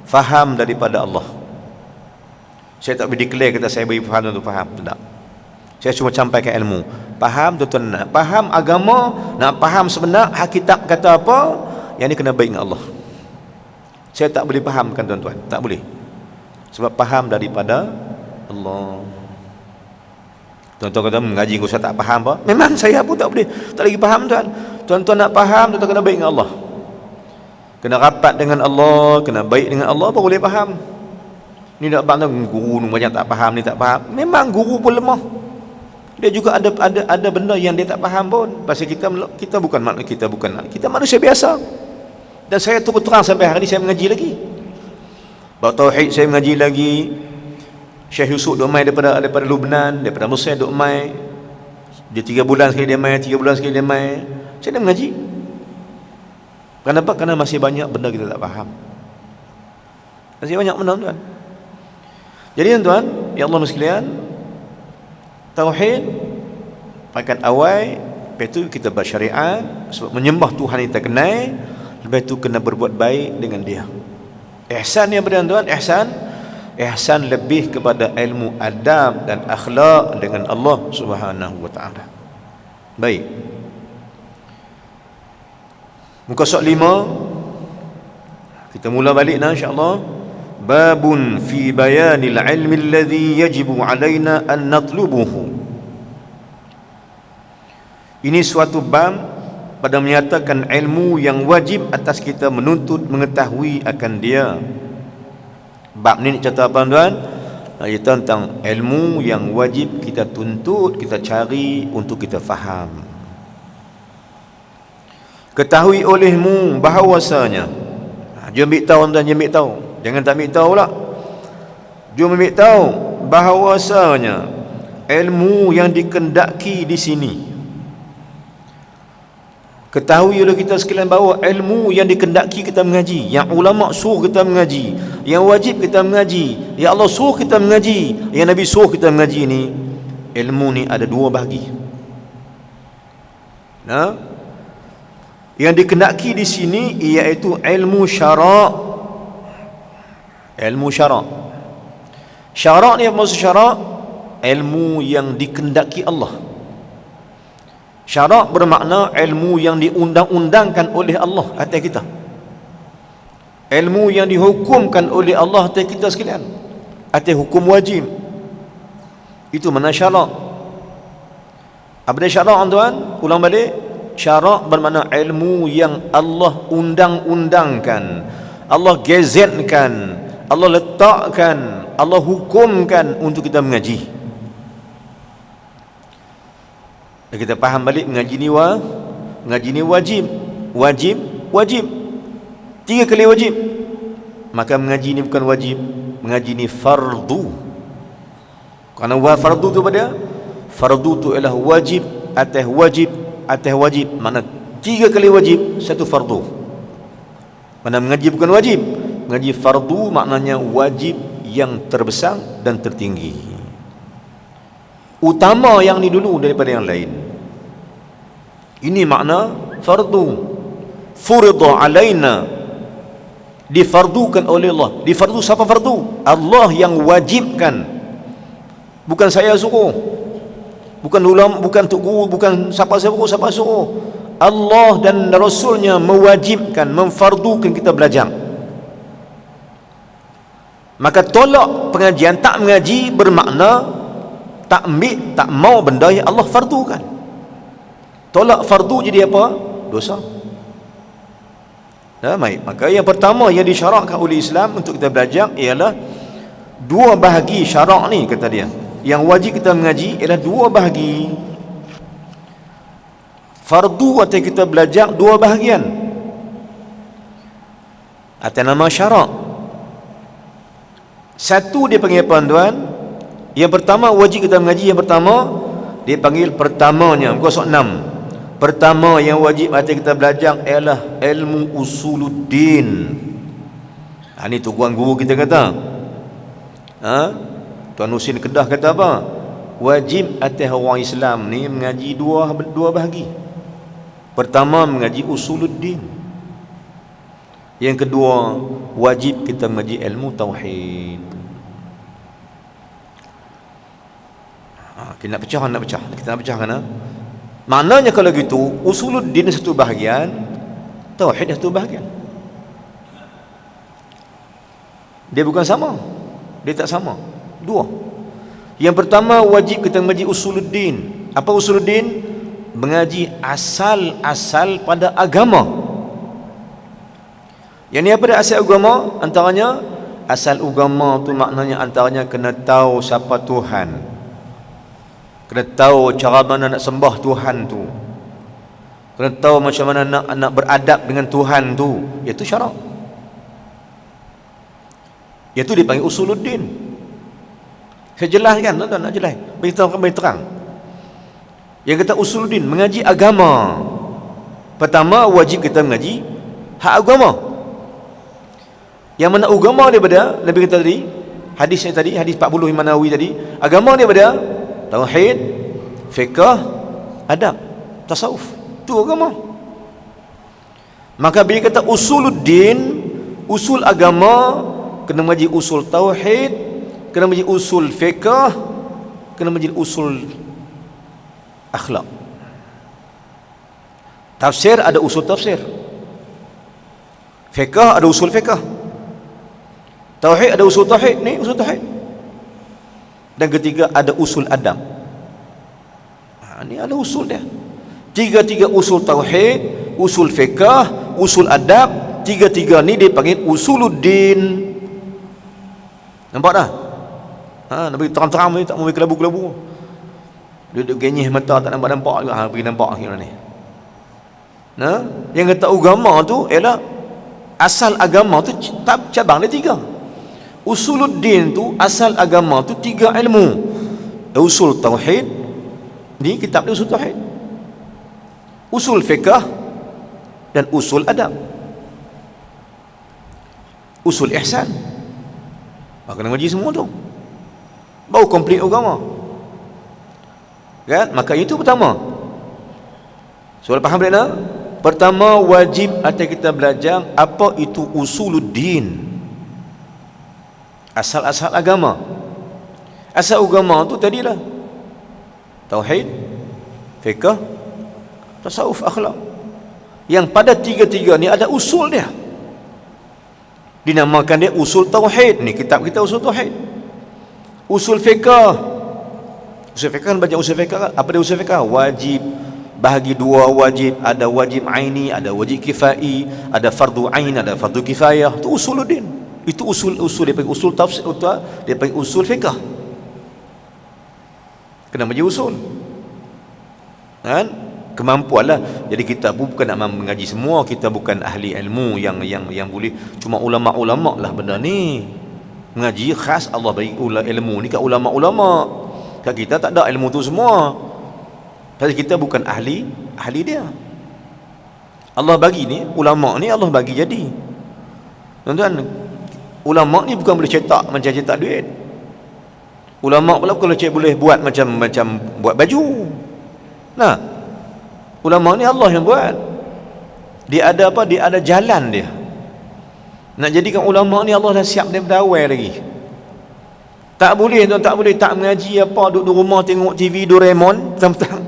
faham daripada Allah. Saya tak boleh declare kata saya beri faham untuk faham, tidak. Saya cuma sampaikan ilmu. Faham tuan-tuan, nak faham agama, nak faham sebenar hakikat kata apa, yang ni kena baik dengan Allah. Saya tak boleh fahamkan tuan-tuan, tak boleh. Sebab faham daripada Allah. Tuan-tuan kata mengaji kau saya tak faham apa? Memang saya pun tak boleh, tak lagi faham tuan. Tuan-tuan nak faham, tuan-tuan kena baik dengan Allah. Kena rapat dengan Allah, kena baik dengan Allah baru boleh faham. Ni nak bang guru ni banyak tak faham, ni tak faham. Memang guru pun lemah. Dia juga ada benda yang dia tak faham pun. Pasal kita bukan manusia biasa. Dan saya terus terang sampai hari ni saya mengaji lagi. Bab tauhid saya mengaji lagi. Syekh Yusuf duk mai daripada Lubnan, daripada Mesir duk mai. Dia 3 bulan sekali dia mai, 3 bulan sekali dia mai. Saya dah mengaji. Kenapa? Kerana masih banyak benda kita tak faham. Masih banyak benda tuan. Jadi tuan, ya Allah sekalian, tauhid pakat awal, lepas tu kita bersyariat sebab menyembah Tuhan yang kita kenal, lepas tu kena berbuat baik dengan dia. Ihsan ni apa tuan? Ihsan lebih kepada ilmu adab dan akhlak dengan Allah Subhanahu wa taala. Baik. Muka surat 5. Kita mula balik dah insya-Allah. Babun fi bayanil ilmi alladhi yajibu alaina an natlubuhu. Ini suatu bab pada menyatakan ilmu yang wajib atas kita menuntut mengetahui akan dia. Bab ni cerita apa tuan? Cerita tentang ilmu yang wajib kita tuntut, kita cari untuk kita faham. Ketahui olehmu bahawasanya, jom ambil tahu tuan, jom ambil tahu. Jangan tak ambil tahu pula. Jom ambil tahu bahawasanya ilmu yang dikendaki di sini. Ketahui oleh kita sekalian bahawa ilmu yang dikendaki kita mengaji, yang ulama suruh kita mengaji, yang wajib kita mengaji, yang Allah suruh kita mengaji, yang Nabi suruh kita mengaji ni, ilmu ni ada 2 bahagi. Nah, yang dikendaki di sini iaitu ilmu syarak. Ilmu syarak. Syarak ni apa maksud syarak? Ilmu yang dikendaki Allah. Syarak bermakna ilmu yang diundang-undangkan oleh Allah atas kita. Ilmu yang dihukumkan oleh Allah atas kita sekalian. Atas hukum wajib. Itu mana syarak. Apa dia syarak tuan? Ulang balik. Syarak bermakna ilmu yang Allah undang-undangkan, Allah gazetkan, Allah letakkan, Allah hukumkan untuk kita mengaji. Dan kita faham balik mengaji ni wajib. Wajib 3 kali wajib. Maka mengaji ni bukan wajib, mengaji ni fardu. Kerana fardu tu apa dia? Fardu tu ialah wajib atas wajib atas wajib. Makna 3 kali wajib, 1 fardu. Mana mengaji bukan wajib, mengaji fardu maknanya wajib yang terbesar dan tertinggi, utama yang ni dulu daripada yang lain. Ini makna fardu. Furida alaina, difardukan oleh Allah. Difardu siapa fardu? Allah yang wajibkan, bukan saya suruh, bukan ulama, bukan tok guru, bukan siapa suruh. Allah dan Rasulnya mewajibkan, memfardukan kita belajar. Maka tolak pengajian, tak mengaji bermakna tak ambil, tak mau benda yang Allah fardukan. Tolak fardu jadi apa? Dosa. Baik. Maka yang pertama yang disyarakkan oleh Islam untuk kita belajar ialah 2 bahagi syarak ni, kata dia. Yang wajib kita mengaji ialah 2 bahagi. Fardu atau kita belajar 2 bahagian atas nama syarak. Satu dia panggil apa tuan? Yang pertama wajib kita mengaji, yang pertama dia panggil pertamanya, muka surat 6. Pertama yang wajib atas kita belajar ialah ilmu usuluddin. Ini tu guru kita kata. Tuan Husin Kedah kata apa? wajib atas orang Islam ni mengaji dua bahagi. Pertama, mengaji usuluddin. Yang kedua, wajib kita mengaji ilmu tauhid. Kita nak pecah. Kita nak pecah kan? Maknanya kalau gitu, usuluddin satu bahagian, tauhid satu bahagian. Dia bukan sama. Dia tak sama. Dua. Yang pertama, wajib kita mengaji usuluddin. Apa usuluddin? Mengaji asal-asal pada agama. Yang ni apa dia asal agama? Antaranya, asal agama tu maknanya antaranya kena tahu siapa Tuhan, kena tahu cara mana nak sembah Tuhan tu, kena tahu macam mana nak beradab dengan Tuhan tu. Iaitu syarak. Iaitu dipanggil usuluddin. Saya jelaskan, tuan-tuan, nak jelas. Beritahu kami terang. Yang kata usuluddin, mengaji agama. Pertama, wajib kita mengaji hak agama. Yang mana agama daripada Nabi kita tadi, hadisnya tadi, hadis 40 Imam Nawawi tadi, agama daripada tauhid, fiqh, adab, tasawuf. Itu agama. Maka bila kata usuluddin, usul agama, kena mengaji usul tauhid, kena mengaji usul fiqh, kena mengaji usul akhlak. Tafsir ada usul tafsir, fiqh ada usul fiqh, tauhid ada usul tauhid. Ni usul tauhid. Dan ketiga ada usul adab. Ni ada usul dia. Tiga-tiga usul tauhid, usul fiqh, usul adab, tiga-tiga ni dipanggil usuluddin. Nampak dah? Nak bagi terang-terang ni, tak mau bagi kelabu-kelabu. Dia duduk genyih mata, tak nampak-nampak juga. Pergi nampak akhirnya ni. Yang kata agama tu ialah asal agama tu cabang dia tiga. Usuluddin tu asal agama tu tiga ilmu. Usul tauhid, ni kitab dia usul tauhid, usul fiqh dan usul adab, usul ihsan. Maka kena ngaji semua tu baru komplit agama kan. Maka itu pertama. Soal faham tak? Pertama, wajib atas kita belajar apa itu usuluddin, asal-asal agama. Asal agama tu tadilah tauhid, fiqh, tasawuf, akhlak. Yang pada tiga-tiga ni ada usul dia. Dinamakan dia usul tauhid. Ni kitab kita usul tauhid. Usul fiqh. Usul fiqh kan baca usul fiqh. Apa dia usul fiqh? Wajib bahagi dua wajib. Ada wajib aini, ada wajib kifai, ada fardu ain, ada fardu kifayah. Itu usuluddin. Itu usul dia panggil usul tafsir, dia panggil usul fiqh. Kena menjadi usul kan, kemampuanlah. Jadi kita pun bukan nak mengaji semua, kita bukan ahli ilmu yang boleh cuma ulama-ulama lah benda ni. Mengaji khas Allah bagi ilmu ni kat ulama-ulama. Kat kita tak ada ilmu tu semua. Pasal kita bukan ahli dia. Allah bagi ni, ulama ni Allah bagi jadi. Tuan-tuan, ulama ni bukan boleh cetak macam cetak duit. Ulama pula kalau boleh buat macam buat baju. Nah, ulama ni Allah yang buat. Dia ada apa? Dia ada jalan dia. Nak jadikan ulama ni Allah dah siap daripada awal lagi. Tak boleh tuan, tak boleh tak mengaji apa, duduk rumah tengok TV Doraemon tentang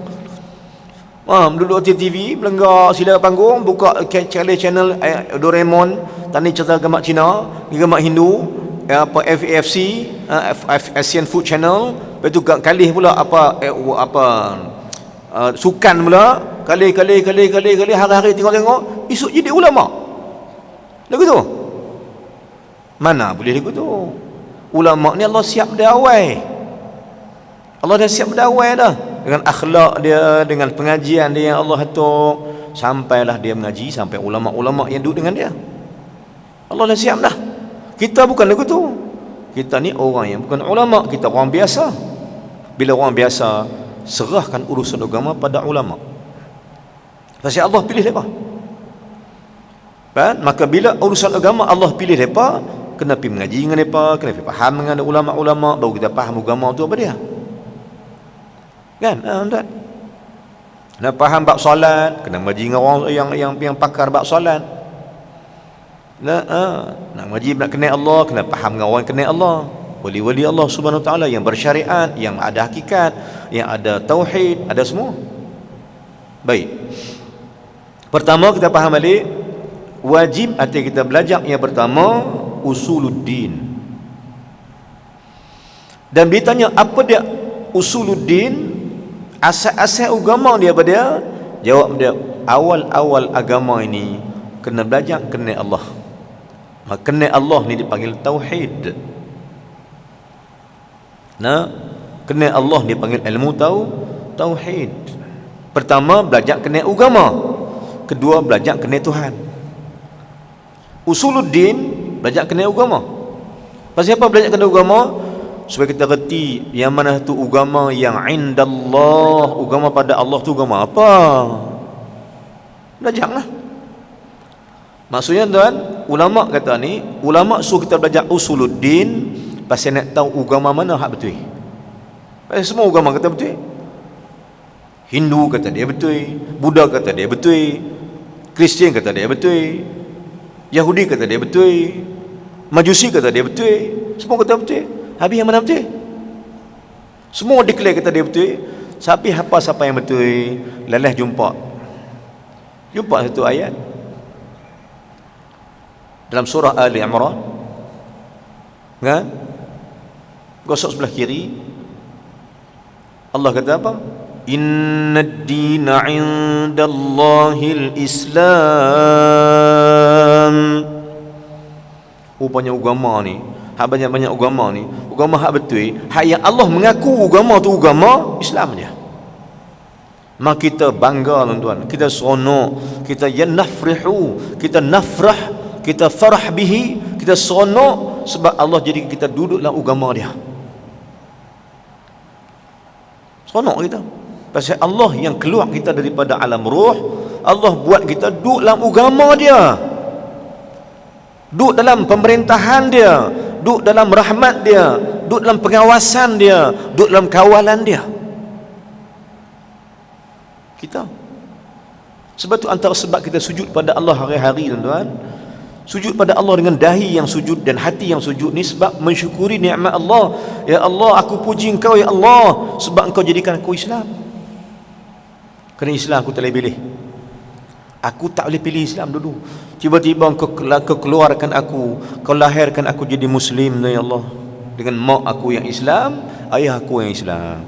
duduk TV, melenggar sila panggung, buka channel Doraemon, tani cerita gambar Cina, gambar Hindu, apa FAFC, Asian Food Channel. Lepas tu kalih pula apa sukan pula, kali hari-hari tengok, esok jadi ulama. Lagu tu mana boleh lagu tu. Ulama ni Allah siap dah awal. Allah dah siap dah awal dah, dengan akhlak dia, dengan pengajian dia yang Allah atur, sampailah dia mengaji sampai ulama-ulama yang duduk dengan dia. Allah dah siap dah. Kita bukan lagu tu. Kita ni orang yang bukan ulama, kita orang biasa. Bila orang biasa, serahkan urusan agama pada ulama. Pasal Allah pilih mereka. Kan? Maka bila urusan agama Allah pilih mereka, kena pergi mengaji dengan mereka, kena pergi faham dengan ulama-ulama, baru kita faham agama tu apa dia. Kan? Tuan. Nak faham bab solat, kena ngaji dengan orang yang pakar bab solat. Nak ngaji nak kenal Allah, kena faham dengan orang yang kenal Allah. Wali-wali Allah Subhanahu Wa Taala yang bersyariat, yang ada hakikat, yang ada tauhid, ada semua. Baik. Pertama kita faham balik, wajib arti kita belajar yang pertama usuluddin. Dan ditanya apa dia usuluddin? Asal-asal agama dia apa dia? Jawab dia, awal-awal agama ini kena belajar kenal Allah. Maka kenal Allah ni dipanggil tauhid. Nah, kenal Allah dipanggil ilmu tauhid. Pertama belajar kenal agama, kedua belajar kenal Tuhan. Usuluddin belajar kenal agama. Pasal apa belajar kenal agama? Supaya kita reti yang mana tu agama yang indallah, agama pada Allah tu agama apa. Belajarlah. Maksudnya tuan, ulama kata ni, ulama suruh kita belajar usuluddin pasal nak tahu agama mana hak betul. Pasal semua agama kata betul. Hindu kata dia betul, Buddha kata dia betul, Kristian kata dia betul, Yahudi kata dia betul, Majusi kata dia betul, semua kata betul. Habis yang mana betul? Semua declare kata dia betul. Tapi siapa yang betul? Lelah jumpa satu ayat dalam surah Ali Imran, kan? Gosok sebelah kiri, Allah kata apa? Innad dina 'indallahil Islam. Rupanya agama ni, hak banyak-banyak agama ni, agama hak betul, hak yang Allah mengaku agama tu agama Islam dia. Maka kita bangga tuan-tuan, kita seronok, kita yanafrihu, kita nafrah, kita farah bihi, kita seronok sebab Allah jadi kita duduk dalam agama dia. Seronok kita. Pasal Allah yang keluar kita daripada alam ruh, Allah buat kita duduk dalam agama dia. Duduk dalam pemerintahan dia, duduk dalam rahmat dia, duduk dalam pengawasan dia, duduk dalam kawalan dia. Kita. Sebab tu antara sebab kita sujud pada Allah hari-hari tuan-tuan, sujud pada Allah dengan dahi yang sujud dan hati yang sujud ni sebab mensyukuri nikmat Allah. Ya Allah, aku puji Engkau ya Allah sebab Engkau jadikan aku Islam. Kerana Islam aku tak boleh pilih. Aku tak boleh pilih Islam dulu. Tiba-tiba Engkau keluarkan aku, Kau lahirkan aku jadi Muslim ya Allah, dengan mak aku yang Islam, ayah aku yang Islam.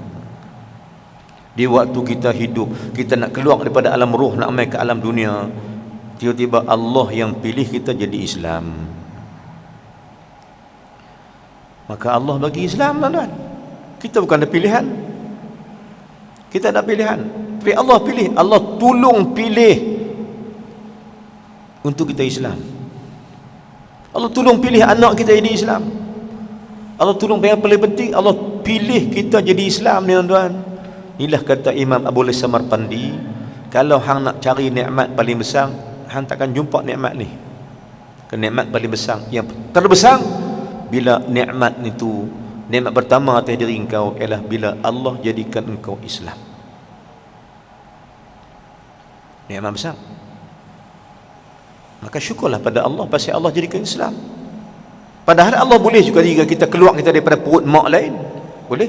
Di waktu kita hidup, kita nak keluar daripada alam roh, nak mai ke alam dunia, tiba-tiba Allah yang pilih kita jadi Islam. Maka Allah bagi Islam tuan-tuan. Kita bukan ada pilihan. Kita ada pilihan. Tapi Allah pilih, Allah tolong pilih untuk kita Islam. Allah tolong pilih anak kita jadi Islam. Allah tolong, yang paling penting Allah pilih kita jadi Islam ni tuan-tuan. Inilah kata Imam Abu Lis Samarqandi, kalau hang nak cari nikmat paling besar, hang takkan jumpa nikmat ni. Nikmat paling besar, yang terbesar bila nikmat itu, nikmat pertama atas diri engkau ialah bila Allah jadikan engkau Islam. Nikmat besar. Maka syukurlah pada Allah pasal Allah jadikan Islam. Padahal Allah boleh juga jika kita keluar kita daripada perut mak lain. Boleh?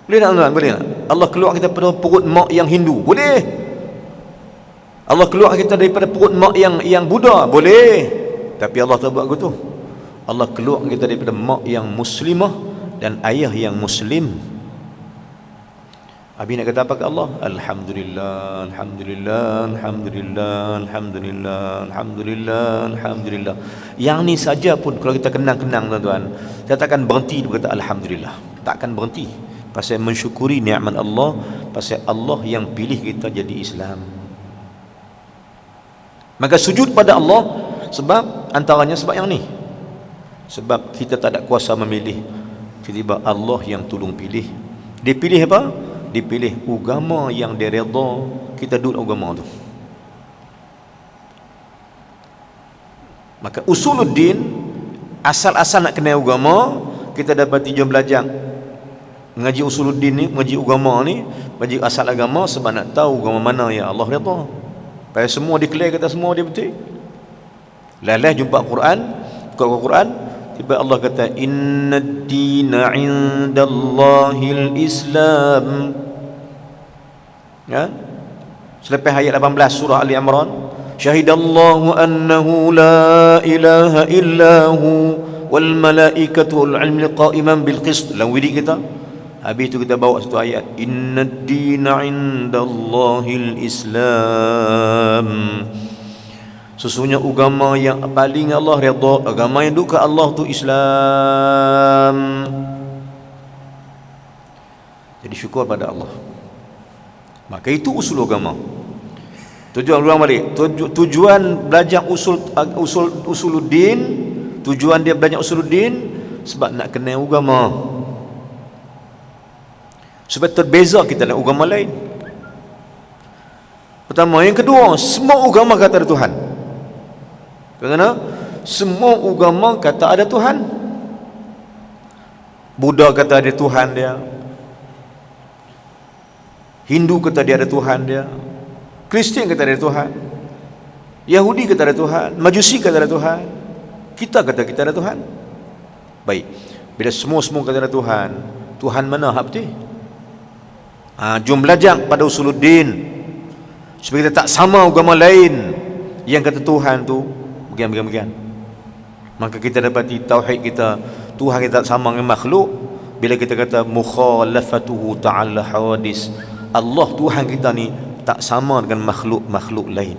Boleh tak tuan? Boleh tak? Allah keluar kita daripada perut mak yang Hindu. Boleh. Allah keluar kita daripada perut mak yang Buddha. Boleh. Tapi Allah tak buat begitu. Allah keluar kita daripada mak yang Muslimah dan ayah yang Muslim. Abi nak kata apa ke Allah? Alhamdulillah, Alhamdulillah, Alhamdulillah, Alhamdulillah, Alhamdulillah, Alhamdulillah. Yang ni saja pun kalau kita kenang-kenang tuan-tuan, kita takkan berhenti berkata Alhamdulillah. Takkan berhenti. Pasal mensyukuri nikmat Allah, pasal Allah yang pilih kita jadi Islam. Maka sujud pada Allah sebab antaranya sebab yang ni. Sebab kita tak ada kuasa memilih. Tiba-tiba Allah yang tolong pilih. Dia pilih apa? Dipilih agama yang dia redha kita duduk agama tu. Maka usuluddin, asal-asal nak kenal agama, kita dapat jom belajar Mengaji usuluddin ni, mengaji agama ni, mengaji asal agama sebab nak tahu agama mana yang Allah redha. Pasal semua declare kata semua dia betul. Lalah jumpa Quran, buka Quran, tiba Allah kata innad dina 'indallahil Islam. Ya? Selepas ayat 18 surah Ali Imran, syahidallahu annahu la ilaha illahu wal malaikatu wal 'ilmu qa'iman bil qist. Dalam wirid kita, habis itu kita bawa satu ayat, innad dina 'indallahil Islam. Sesungguhnya agama yang paling Allah redha, agama yang duka Allah tu Islam. Jadi syukur pada Allah. Maka itu usul agama. Tujuan ulang balik. Tujuan belajar usuluddin, tujuan dia belajar usuluddin sebab nak kenal agama. Sebab terbeza kita dengan agama lain. Pertama, yang kedua, semua agama kata ada Tuhan. Kerana semua agama kata ada Tuhan. Buddha kata ada Tuhan dia, Hindu kata dia ada Tuhan dia, Kristian kata ada Tuhan, Yahudi kata ada Tuhan, Majusi kata ada Tuhan, kita kata kita ada Tuhan. Baik, bila semua kata ada Tuhan, Tuhan mana hak betul? Jom belajar pada usuluddin supaya kita tak sama agama lain yang kata Tuhan tu bagian. Maka kita dapati tauhid kita, Tuhan kita tak sama dengan makhluk. Bila kita kata mukhalafatuhu ta'ala hawadis, Allah Tuhan kita ni tak sama dengan makhluk lain.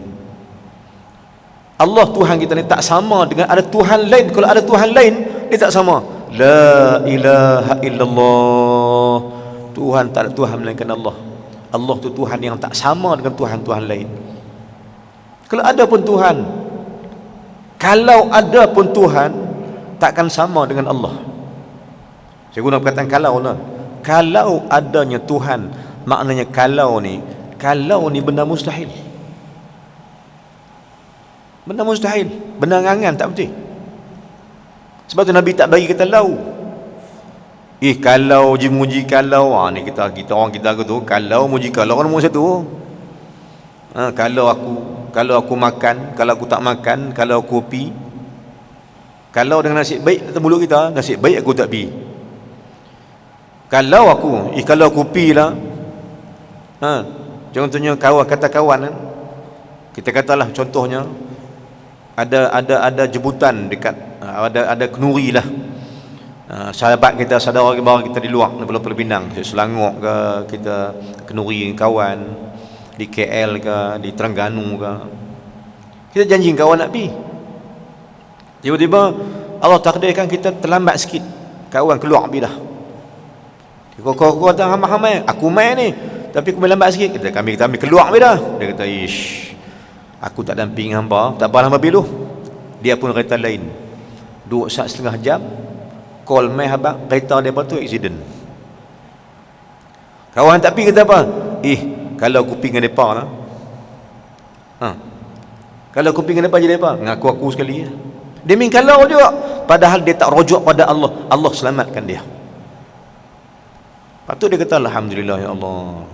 Allah Tuhan kita ni tak sama dengan ada Tuhan lain. Kalau ada Tuhan lain, dia tak sama. La ilaha illallah. Tuhan tak ada Tuhan melainkan Allah. Allah tu Tuhan yang tak sama dengan Tuhan-Tuhan lain. Kalau ada pun Tuhan, takkan sama dengan Allah. Saya guna perkataan kalau lah. Kalau adanya Tuhan, maknanya kalau ni benda mustahil. Benda mustahil, benda ngangan, tak betul. Sebab tu Nabi tak bagi kita lau. Kalau muji kalau, ni kita orang kita tu, kalau muji kalau kan nombor satu. Kalau aku makan, kalau aku tak makan, kalau aku kopi. Kalau dengan nasib baik atas mulut kita, nasib baik aku tak pi. Kalau aku pi lah. Contohnya kawan kan. Kita katalah contohnya ada jemputan dekat, ada kenuri lah. Sahabat kita, saudara kita di luar, di Pulau Pinang, Selangor ke, kita kenuri kawan di KL ke, di Terengganu ke. Kita janji kawan nak pi. Tiba-tiba Allah takdirkan kita terlambat sikit, kawan keluar pi dah. Kau kata hamai, aku main ni, tapi aku lambat sikit. Kami keluar pi dah. Dia kata, ish, aku tak damping hamba, tak apa hamba biluh. Dia pun kereta lain, 2 saat setengah jam, call mai habaq kereta dia tu accident. Kawan tak pi kata apa? Kalau aku pi dengan depa lah. Kalau aku pi dengan depa jadi apa? Ngaku sekali ya. Dia min kalau juga, padahal dia tak rujuk pada Allah. Allah selamatkan dia. Patut dia kata alhamdulillah ya Allah,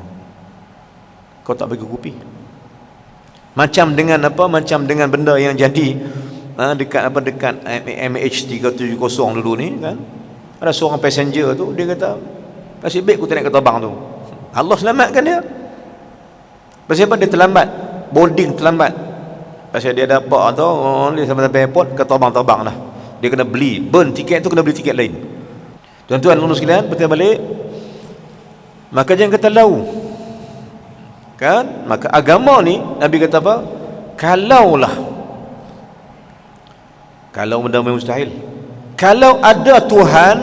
kau tak bagi kopi. Macam dengan benda yang jadi dekat MH370 dulu ni kan. Ada seorang passenger tu, dia kata nasib baik aku tak naik ke terbang tu. Allah selamatkan dia. Pasal apa? Dia terlambat, boarding terlambat. Pasal dia dapat tu, dia sampai airport ke terbang dah. Dia kena beli, burn tiket tu, kena beli tiket lain. Tuan-tuan lulus sekalian, betul balik. Maka jangan kata lau. Kan? Maka agama ni Nabi kata apa? Kalau benda mustahil. Kalau ada Tuhan,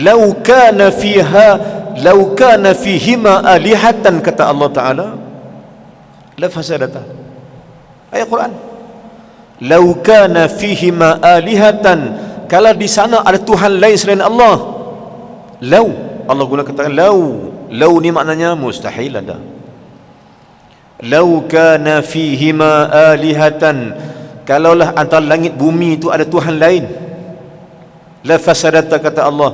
lau kana fihima alihatan, kata Allah Taala, la fasadata. Ayat Quran. Lau kana fihima alihatan, kalau di sana ada Tuhan lain selain Allah. Lau, Allah guna kata lau. Lau ni maknanya mustahil ada. Lau kana fihima alihatan, kalaulah antara langit bumi itu ada Tuhan lain, la fasadata, kata Allah,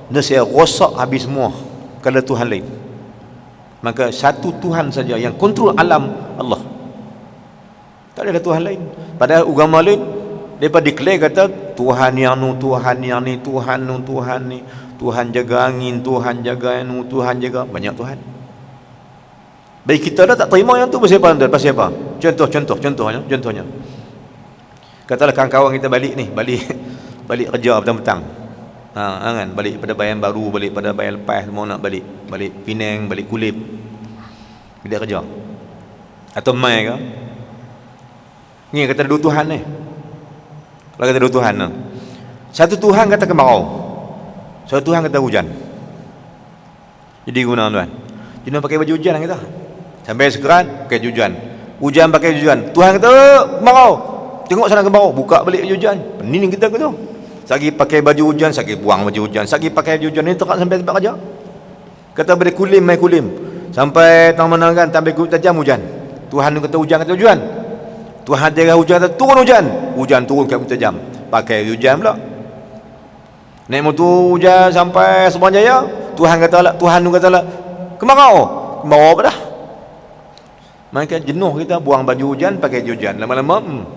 dan saya rosak habis semua kalau Tuhan lain. Maka satu Tuhan saja yang kontrol alam, Allah. Tak ada Tuhan lain. Padahal agama lain mereka declare kata Tuhan yang nu, Tuhan yang ni, Tuhan nu, Tuhan ni, Tuhan jaga angin, Tuhan jaga anu, Tuhan jaga banyak Tuhan. Baik kita dah tak terima yang tu pasal apa? Pasal apa? Contohnya. Katalah kawan-kawan kita balik ni, balik kerja petang-petang. Kan balik pada bayan baru, balik pada bayan lepas mau nak balik Penang, balik Kulip. Dia kerja. Atau mai ke? Ni kata dua Tuhan ni. Kalau kata dua Tuhan ni. Satu Tuhan kata kemarau. Satu Tuhan kata hujan. Jadi guna tuan. Jadi pakai baju hujan kita. Sampai sekerat pakai hujan. Hujan pakai hujan. Tuhan kata kemarau. Tengok sana kemarau, buka balik baju hujan. Pening kita tu. Sagi pakai baju hujan, sagi buang baju hujan, sagi pakai baju hujan ni terak sampai tempat kerja. Kata beri kulim mai kulim. Sampai tang menangan sampai tajam hujan. Tuhan kata hujan kata hujan. Tuhan jaga hujan kata turun hujan. Hujan turun kat tajam. Pakai hujan pula. Naik motor hujan sampai Subang Jaya. Tuhan kata lah kemarau. Kemarau apa dah? Maka jenuh kita buang baju hujan pakai hujan. Lama-lama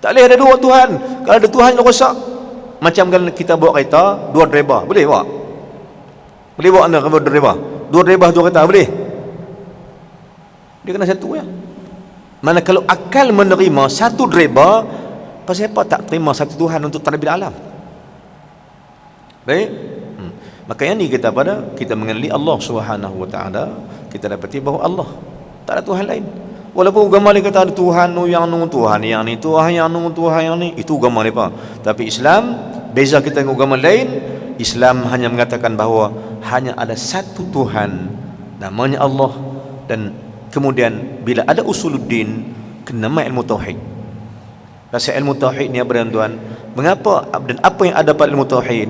tak boleh ada dua Tuhan. Kalau ada Tuhan yang rosak. Macam kalau kita bawa kereta, dua driver, boleh bawa? Boleh bawa anda dua driver? Dua driver dua kereta, boleh? Dia kena satu ya. Mana kalau akal menerima satu driver, pasal apa tak terima satu Tuhan untuk tadbir alam? Baik? Makanya ni kita mengenali Allah Subhanahu wa taala, kita dapati bahawa Allah tak ada Tuhan lain. Walaupun agama mereka kata ada Tuhan yang nu, Tuhan yang ni, Tuhan yang nu, Tuhan yang ni, itu agama mereka. Tapi Islam beza kita dengan agama lain. Islam hanya mengatakan bahawa hanya ada satu Tuhan, namanya Allah. Dan kemudian bila ada usuluddin, kena ilmu tauhid. Pasal ilmu tauhid ni apa tuan? Mengapa dan apa yang ada pada ilmu tauhid?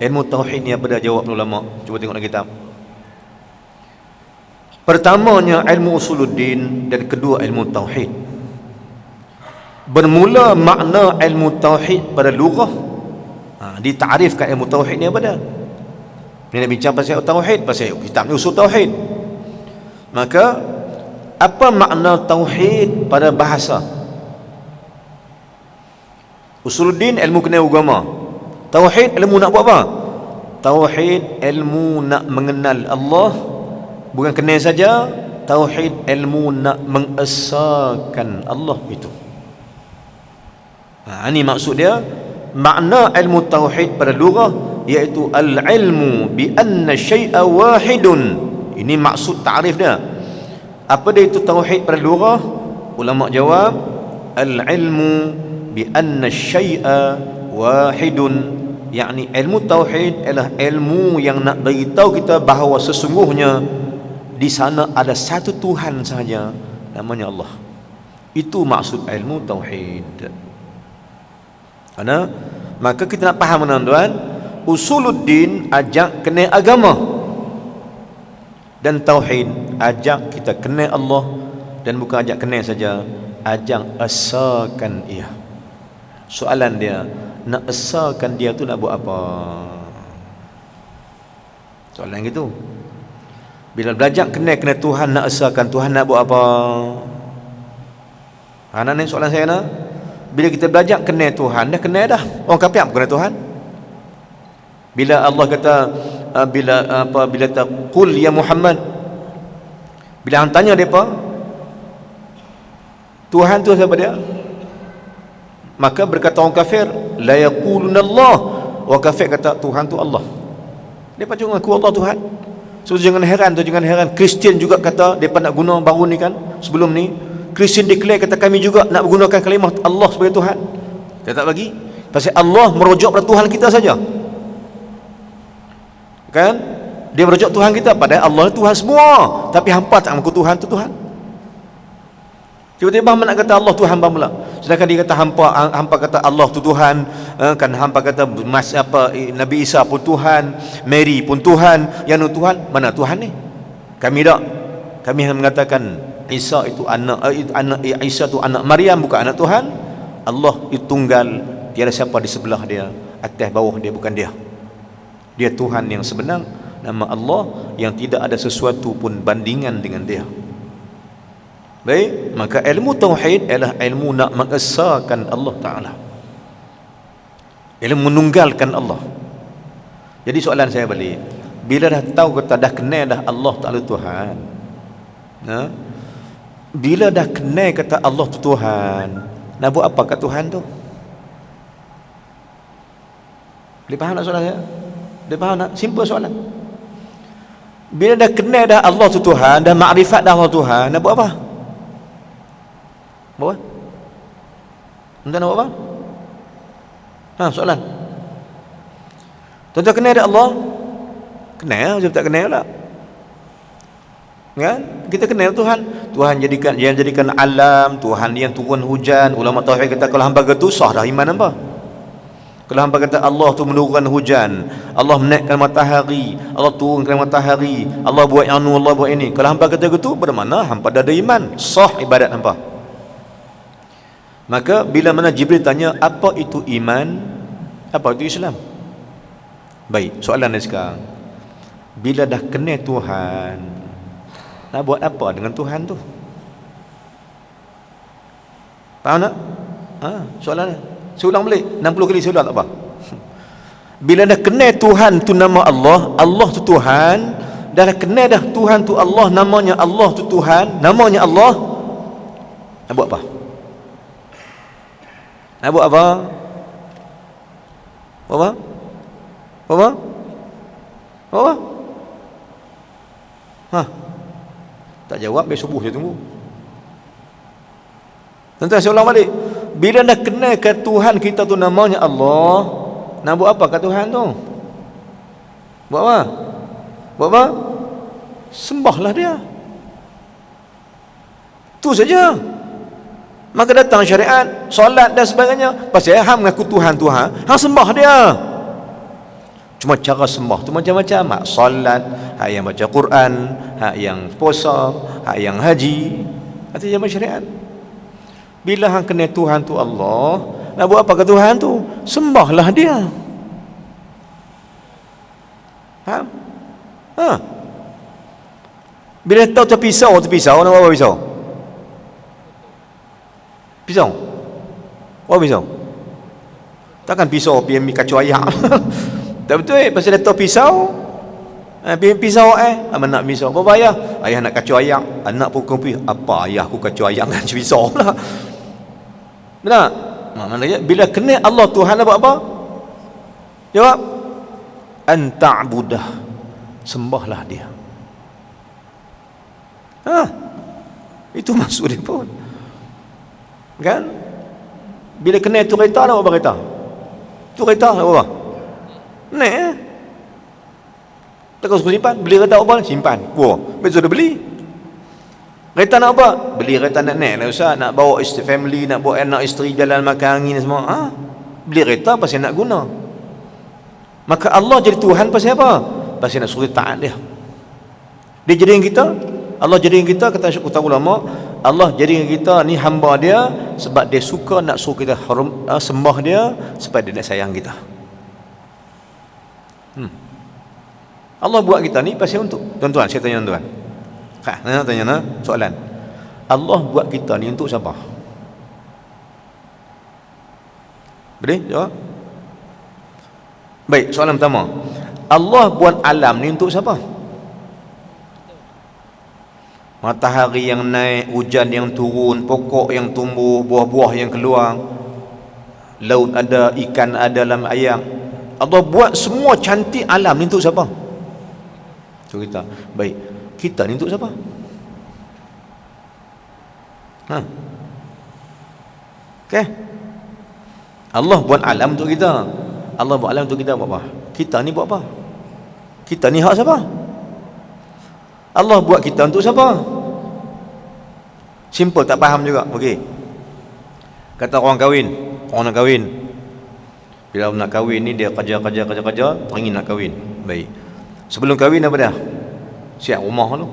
Ilmu tauhid ni apa dah jawab ulama? Cuba tengok dalam kitab. Pertamanya ilmu usuluddin dan kedua ilmu tauhid. Bermula makna ilmu tauhid pada lughah. Ditarifkan ilmu tauhid ni apa dah? Ni nak bincang pasal tauhid, pasal kitab ni usul tauhid. Maka apa makna tauhid pada bahasa? Usuluddin ilmu kena agama. Tauhid ilmu nak buat apa? Tauhid ilmu nak mengenal Allah. Bukan kenal saja, tauhid ilmu nak mengesahkan Allah itu. Ini maksud dia. Makna ilmu tauhid pada lughah iaitu al-ilmu bi anna syai'a wahidun. Ini maksud ta'rif dia. Apa dia itu tauhid pada lughah? Ulama jawab al-ilmu bi anna syai'a wahidun. Yakni ilmu tauhid adalah ilmu yang nak beritahu kita bahawa sesungguhnya di sana ada satu Tuhan sahaja, namanya Allah. Itu maksud ilmu tauhid. Maka kita nak faham tuan-tuan, usuluddin ajak kena agama, dan tauhid ajak kita kena Allah, dan bukan ajak kena saja, ajak esahkan ia. Soalan dia, nak esahkan dia tu nak buat apa? Soalan gitu. Bila belajar kena Tuhan, nak esahkan Tuhan nak buat apa? Ni soalan saya nak. Bila kita belajar kena Tuhan, dah kena dah. Orang kafir apa kena Tuhan? Bila Allah kata bila taqul ya Muhammad, bila hang tanya depa Tuhan tu siapa dia? Maka berkata orang kafir, la yaquluna Allah. Orang kafir kata Tuhan tu Allah. Depa cuma ngaku Allah Tuhan. So jangan heran Kristian juga kata depa nak guna baru ni kan. Sebelum ni Kristian declare kata kami juga nak menggunakan kalimah Allah sebagai Tuhan. Dia tak bagi. Pasal Allah merujuk pada Tuhan kita saja. Kan? Dia merujuk Tuhan kita, padahal Allah Tuhan semua. Tapi hampa tak mengaku Tuhan tu Tuhan. Tiba-tiba hampa nak kata Allah Tuhan pula. Sedangkan dia kata hampa kata Allah tu Tuhan, kan hampa kata Nabi Isa pun Tuhan, Mary pun Tuhan, yang tu Tuhan. Mana Tuhan ni? Kami tak. Kami hanya mengatakan Isa itu anak Isa tu anak Maryam, bukan anak Tuhan. Allah itu tunggal, tiada siapa di sebelah dia, atas bawah dia bukan dia. Dia Tuhan yang sebenar, nama Allah yang tidak ada sesuatu pun bandingan dengan dia. Baik, maka ilmu tauhid adalah ilmu nak mengesahkan Allah Ta'ala, ilmu menunggalkan Allah. Jadi soalan saya balik, bila dah tahu kata dah kenal dah Allah Ta'ala Tuhan, bila dah kenal kata Allah tu Tuhan, nak buat apa kat Tuhan tu? Dia faham tak soalan saya? Dia faham tak? Simple soalan. Bila dah kenal dah Allah tu Tuhan, dah makrifat dah Allah Tuhan, nak buat apa? Buat apa? Entah nak buat apa? Soalan. Tuan-tuan kenal dah Allah? Kenal, macam tak kenal tak? Kan? Kita kenal Tuhan. Tuhan jadikan alam, Tuhan yang turun hujan. Ulama tauhid kata kalau hamba kata sah dah iman hamba. Kalau hamba kata Allah tu menurunkan hujan, Allah menaikkan matahari, Allah turunkan matahari, Allah buat yang anu, Allah buat ini. Kalau hamba kata gitu, bermakna hamba dah ada iman, sah ibadat hamba. Maka bila mana Jibril tanya apa itu iman, apa itu Islam? Baik, soalan dia sekarang, bila dah kenal Tuhan, nak buat apa dengan Tuhan tu? Faham tak? Soalan dia. Saya ulang balik 60 kali saya ulang tak apa. Bila dah kenal Tuhan tu nama Allah, Allah tu Tuhan, dah kenal dah Tuhan tu Allah, namanya Allah tu Tuhan, namanya Allah, nak buat apa? Nak buat apa? Buat apa? Buat apa? Buat apa? Tak jawab, besok subuh saya tunggu. Tuan-tuan saya ulang balik. Bila dah kenal ke Tuhan kita tu namanya Allah, nak buat apa kat Tuhan tu? Buat apa? Buat apa? Sembahlah dia. Tu saja. Maka datang syariat, solat dan sebagainya. Pasal hang mengaku Tuhan, hang sembah dia. Cuma cara sembah tu macam-macam. Hak solat, hak yang baca Quran, hak yang puasa, hak yang haji. Itu zaman syariat. Bila hang kenal Tuhan tu Allah, nak buat apa ke Tuhan tu? Sembahlah dia. Faham? Bila tahu tu pisau, nak buat apa pisau? Pisau? Apa pisau? Takkan pisau pergi ambil kacau ayak. Tak betul pasal dia tahu pisau. Pergi pisau amak nak pisau. Apa ayah? Ayah nak kacau ayak. Anak pun kompi. Apa ayah aku kacau ayak dengan pisau lah. Benar? Maknanya bila kenal Allah Tuhan nak buat apa? Jawab. Anta'budah. Sembahlah dia. Itu maksud dia pun. Kan? Bila kenal tu kereta nak buat kereta? Tu kereta nak buat apa? Naik takkan suruh simpan. Beli kereta apa? Simpan. Wah, besok dah beli. Kereta nak apa? Beli kereta nak naik, nak usah nak bawa isteri family, nak bawa anak isteri jalan makan angin semua. Beli kereta pasal nak guna. Maka Allah jadi Tuhan pasal apa? Pasal nak suruh taat dia. Dia jadikan kita, Allah jadikan kita, kata kata ulama, Allah jadikan kita ni hamba dia sebab dia suka nak suruh kita sembah dia, sebab dia nak sayang kita. Allah buat kita ni pasal untuk tuan-tuan. Saya tanya tuan-tuan, tanya soalan, Allah buat kita ni untuk siapa? Boleh jawab? Baik, soalan pertama, Allah buat alam ni untuk siapa? Matahari yang naik, hujan yang turun, pokok yang tumbuh, buah-buah yang keluar, laut ada, ikan ada dalam ayam. Allah buat semua cantik alam ni untuk siapa? So kita, baik, kita ni untuk siapa? Okay? Allah buat alam untuk kita. Allah buat alam untuk kita buat apa? Kita ni buat apa? Kita ni hak siapa? Allah buat kita untuk siapa? Simple, tak faham juga. Okey. Kata orang kahwin, orang nak kahwin. Bila nak kahwin ni dia kerja, teringin nak kahwin. Baik. Sebelum kahwin apa dah? Siap rumah dulu.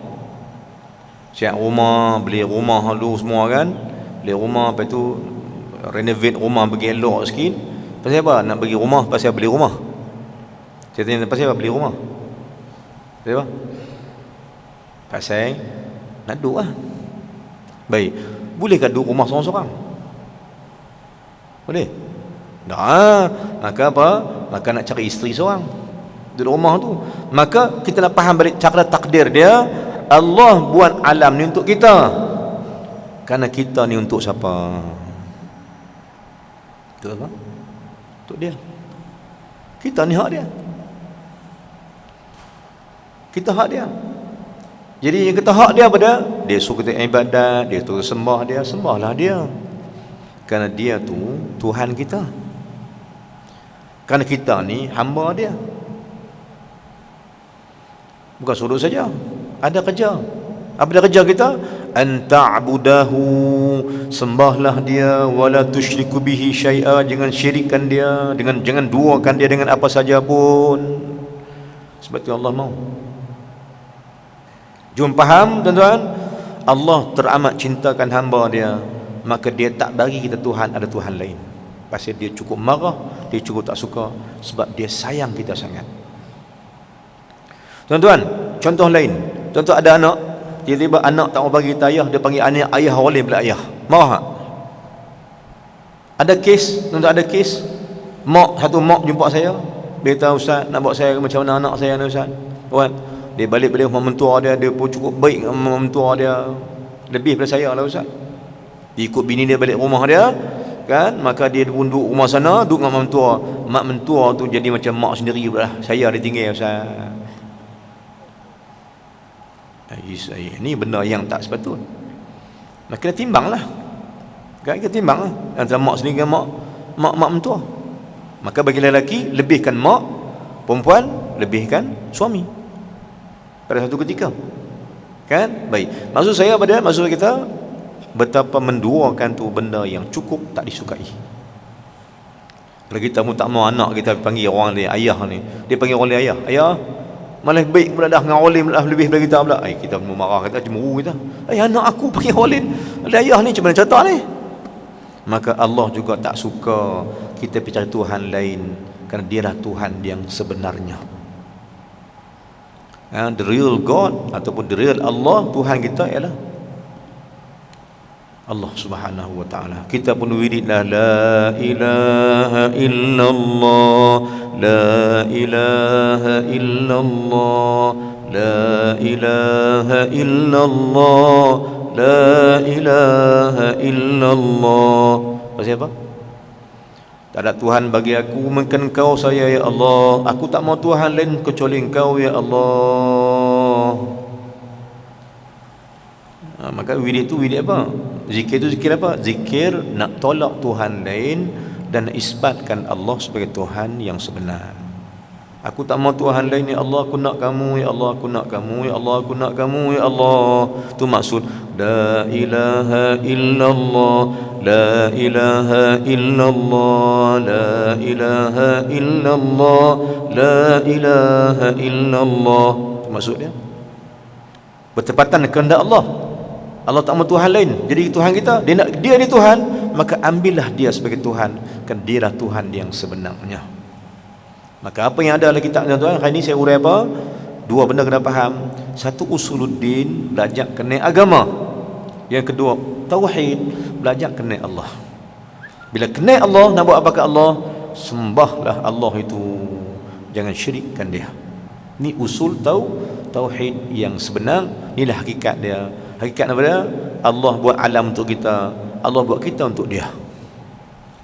Siap rumah, beli rumah dulu semua kan. Beli rumah, lepas tu renovate rumah bagi elok sikit. Pasal apa? Nak bagi rumah, pasal beli rumah. Saya tanya pasal apa beli rumah? Pasal apa? Pasal nak duduk lah. Baik, bolehkah duduk rumah seorang-seorang? Boleh? Dah, maka apa? Maka nak cari isteri seorang duduk rumah tu. Maka kita nak faham balik cara takdir dia. Allah buat alam ni untuk kita, kerana kita ni untuk siapa? Untuk apa? Untuk dia. Kita ni hak dia. Kita hak dia. Jadi yang kita hak dia pada dia suruh kita ibadat, dia suruh sembah dia, sembahlah dia. Kerana dia tu Tuhan kita. Kerana kita ni hamba dia. Bukan suruh saja, ada kerja. Apa dia kerja kita? An ta'budahu, sembahlah dia, wala tusyriku bihi syai'a, jangan syirikkan dia, jangan duakan dia dengan apa saja pun. Sebab itu Allah mau. Jom faham tuan-tuan, Allah teramat cintakan hamba dia, maka dia tak bagi kita Tuhan, ada Tuhan lain. Pasal dia cukup marah, dia cukup tak suka, sebab dia sayang kita sangat. Tuan-tuan, contoh lain. Tuan-tuan ada anak, tiba-tiba anak tak mau bagi kita ayah, dia panggil anak ayah oleh pula ayah. Marah tak? Ada kes, tuan-tuan, ada kes. Satu mak jumpa saya. Dia kata, Ustaz, nak buat saya macam mana anak saya ni Ustaz? Tuan, dia balik rumah mentua dia, dia pun cukup baik dengan mentua dia. Lebih daripada saya lah Ustaz. Dia ikut bini dia balik rumah dia, kan? Maka dia pun duduk rumah sana, duduk dengan mak mentua. Mak mentua tu jadi macam mak sendiri pula. Saya ditinggal Ustaz. Ini benda yang tak sepatut. Maka kita timbanglah. Kan kita timbanglah antara mak sendiri dengan mak mentua. Maka bagi lelaki lebihkan mak, perempuan lebihkan suami pada satu ketika. Kan? Baik. Maksud kita betapa menduakan tu benda yang cukup tak disukai. Kalau kita pun tak mau anak kita panggil orang dia ayah ni, dia panggil orang dia ayah. Ayah, malah baik pula dah dengan Olim lah, lebih daripada kita pula. Kita marah, kita cemburu kita. Anak aku panggil Olim, ayah ni macam mana cerita ni? Maka Allah juga tak suka kita percaya Tuhan lain, kerana dialah Tuhan yang sebenarnya. The real God ataupun the real Allah, Tuhan kita ialah Allah Subhanahu wa ta'ala. Kita pun wiridlah la ilaha illallah, la ilaha illallah, la ilaha illallah, la ilaha illallah. Pasal apa? Tak ada Tuhan bagi aku melainkan Engkau saya ya Allah. Aku tak mau Tuhan lain kecuali Engkau ya Allah. Maka wirid itu wirid apa? Zikir itu zikir apa? Zikir nak tolak Tuhan lain dan isbatkan Allah sebagai Tuhan yang sebenar. Aku tak mau Tuhan lain ya Allah, aku nak kamu ya Allah, aku nak kamu ya Allah, aku nak kamu ya Allah. Itu maksud la ilaha illallah, la ilaha illallah, la ilaha illallah, la ilaha illallah. Itu maksud dia. Bertepatan dengan kehendak Allah. Allah tak mau Tuhan lain jadi Tuhan kita. Dia ni Tuhan, maka ambillah dia sebagai Tuhan, kan dialah Tuhan yang sebenarnya. Maka apa yang ada dalam kitab tuan-tuan, hari ni saya urai apa? Dua benda kena faham. Satu, usuluddin, belajar kena agama. Yang kedua, tauhid, belajar kena Allah. Bila kena Allah, nak buat apa ke Allah? Sembahlah Allah itu, jangan syirikkan dia. Ni usul tauhid yang sebenar. Inilah hakikat dia. Hakikat daripada Allah buat alam untuk kita, Allah buat kita untuk dia.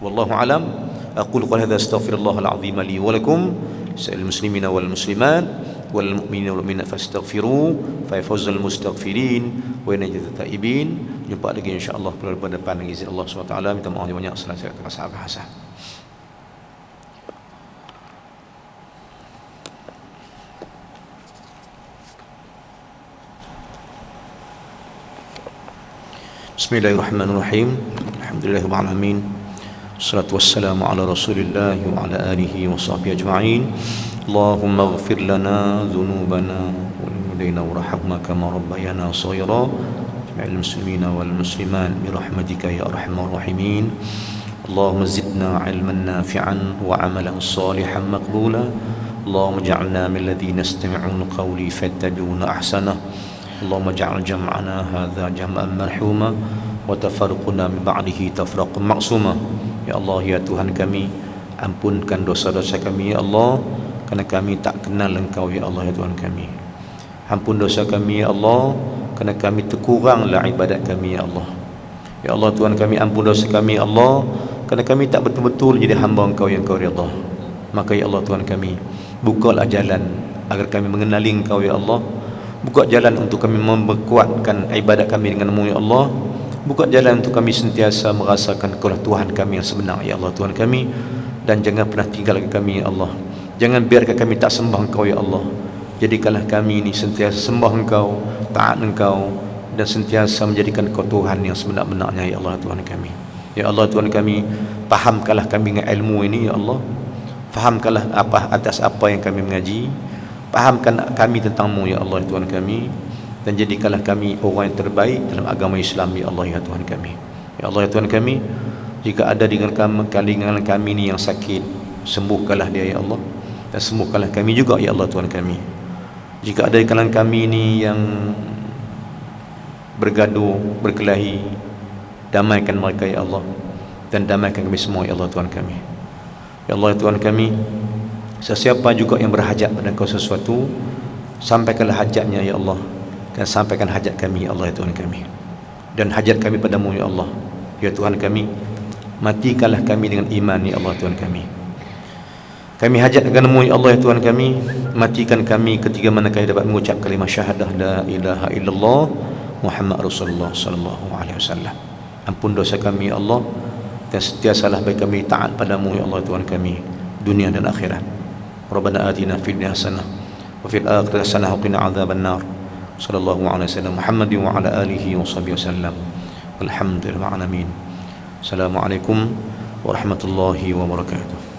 Wallahu alam. Aqulu qala hadza astaghfirullahal azim li wa lakum sa'il muslimina wal muslimat wal mu'minina wal mu'minat fastaghfiru fa yafuzul mustaghfirin wa yanjatul taibin. Jumpa lagi insya-Allah pada depan dengan izin Allah SWT. Minta maaf banyak selasa sahabat Hasan. Bismillahirrahmanirrahim. Alhamdulillahirabbil alamin. Wassalatu wassalamu ala Rasulillah wa ala alihi wa sahbihi ajma'in. Allahumma ighfir lana dhunubana wa liwalidayna warhamna kama rabbayana shaghira. Jami'al muslimina wal muslimat bi rahmatika ya arhamar rahimin. Allahumma zidna ilman nafi'an wa amalan salihan maqbula اللهم اجعلنا من الذين يستمعون قولي فيتبعون أحسنه اللهم اجعل جمعنا هذا جمعا مرحوما وتفرقنا من بعده تفرقا معصوما. Ya Allah, ya Tuhan kami, ampunkan dosa-dosa kami ya Allah, kerana kami tak kenal Engkau ya Allah ya Tuhan kami. Ampun dosa kami ya Allah, kerana kami terkuranglah ibadat kami ya Allah. Ya Allah Tuhan kami, ampun dosa kami ya Allah, kerana kami tak betul-betul jadi hamba Engkau yang Engkau redha. Maka ya Allah Tuhan kami, bukalah jalan agar kami mengenali Engkau ya Allah. Buka jalan untuk kami memperkuatkan ibadat kami dengan-Mu ya Allah. Buka jalan untuk kami sentiasa merasakan Engkau Tuhan kami yang sebenar ya Allah Tuhan kami. Dan jangan pernah tinggalkan kami ya Allah. Jangan biarkan kami tak sembah Engkau ya Allah. Jadikanlah kami ini sentiasa sembah Engkau, taat Engkau, dan sentiasa menjadikan Engkau Tuhan yang sebenar-benarnya ya Allah Tuhan kami. Ya Allah Tuhan kami, fahamkanlah kami dengan ilmu ini ya Allah. Fahamkanlah atas apa yang kami mengaji. Fahamkan kami tentang-Mu ya Allah Tuhan kami, dan jadikanlah kami orang yang terbaik dalam agama Islam ya Allah ya Tuhan kami. Ya Allah ya Tuhan kami, jika ada di kalangan kami ni yang sakit, sembuhkanlah dia ya Allah, dan sembuhkanlah kami juga ya Allah Tuhan kami. Jika ada di kalangan kami ni yang bergaduh, berkelahi, damaikan mereka ya Allah, dan damaikan kami semua ya Allah Tuhan kami. Ya Allah ya Tuhan kami, sesiapa juga yang berhajat pada Engkau sesuatu, sampaikanlah hajatnya ya Allah, dan sampaikan hajat kami ya Allah ya Tuhan kami. Dan hajat kami padamu ya Allah ya Tuhan kami, matikanlah kami dengan iman ya Allah Tuhan kami. Kami hajat dengan-Mu ya Allah ya Tuhan kami, matikan kami ketika mana kami dapat mengucap kalimah syahadah la ilaha illallah Muhammad Rasulullah sallallahu alaihi wasallam. Ampun dosa kami ya Allah, dan sentiasalah bagi kami taat padamu ya Allah Tuhan kami, dunia dan akhirat. Rabbana atina fid dunya hasanah wa fil akhirati hasanah wa qina adzabannar. Sallallahu alaihi wasallam Muhammad wa ala alihi wa sahbihi wasallam. Alhamdulillah alamin. Assalamualaikum warahmatullahi wabarakatuh.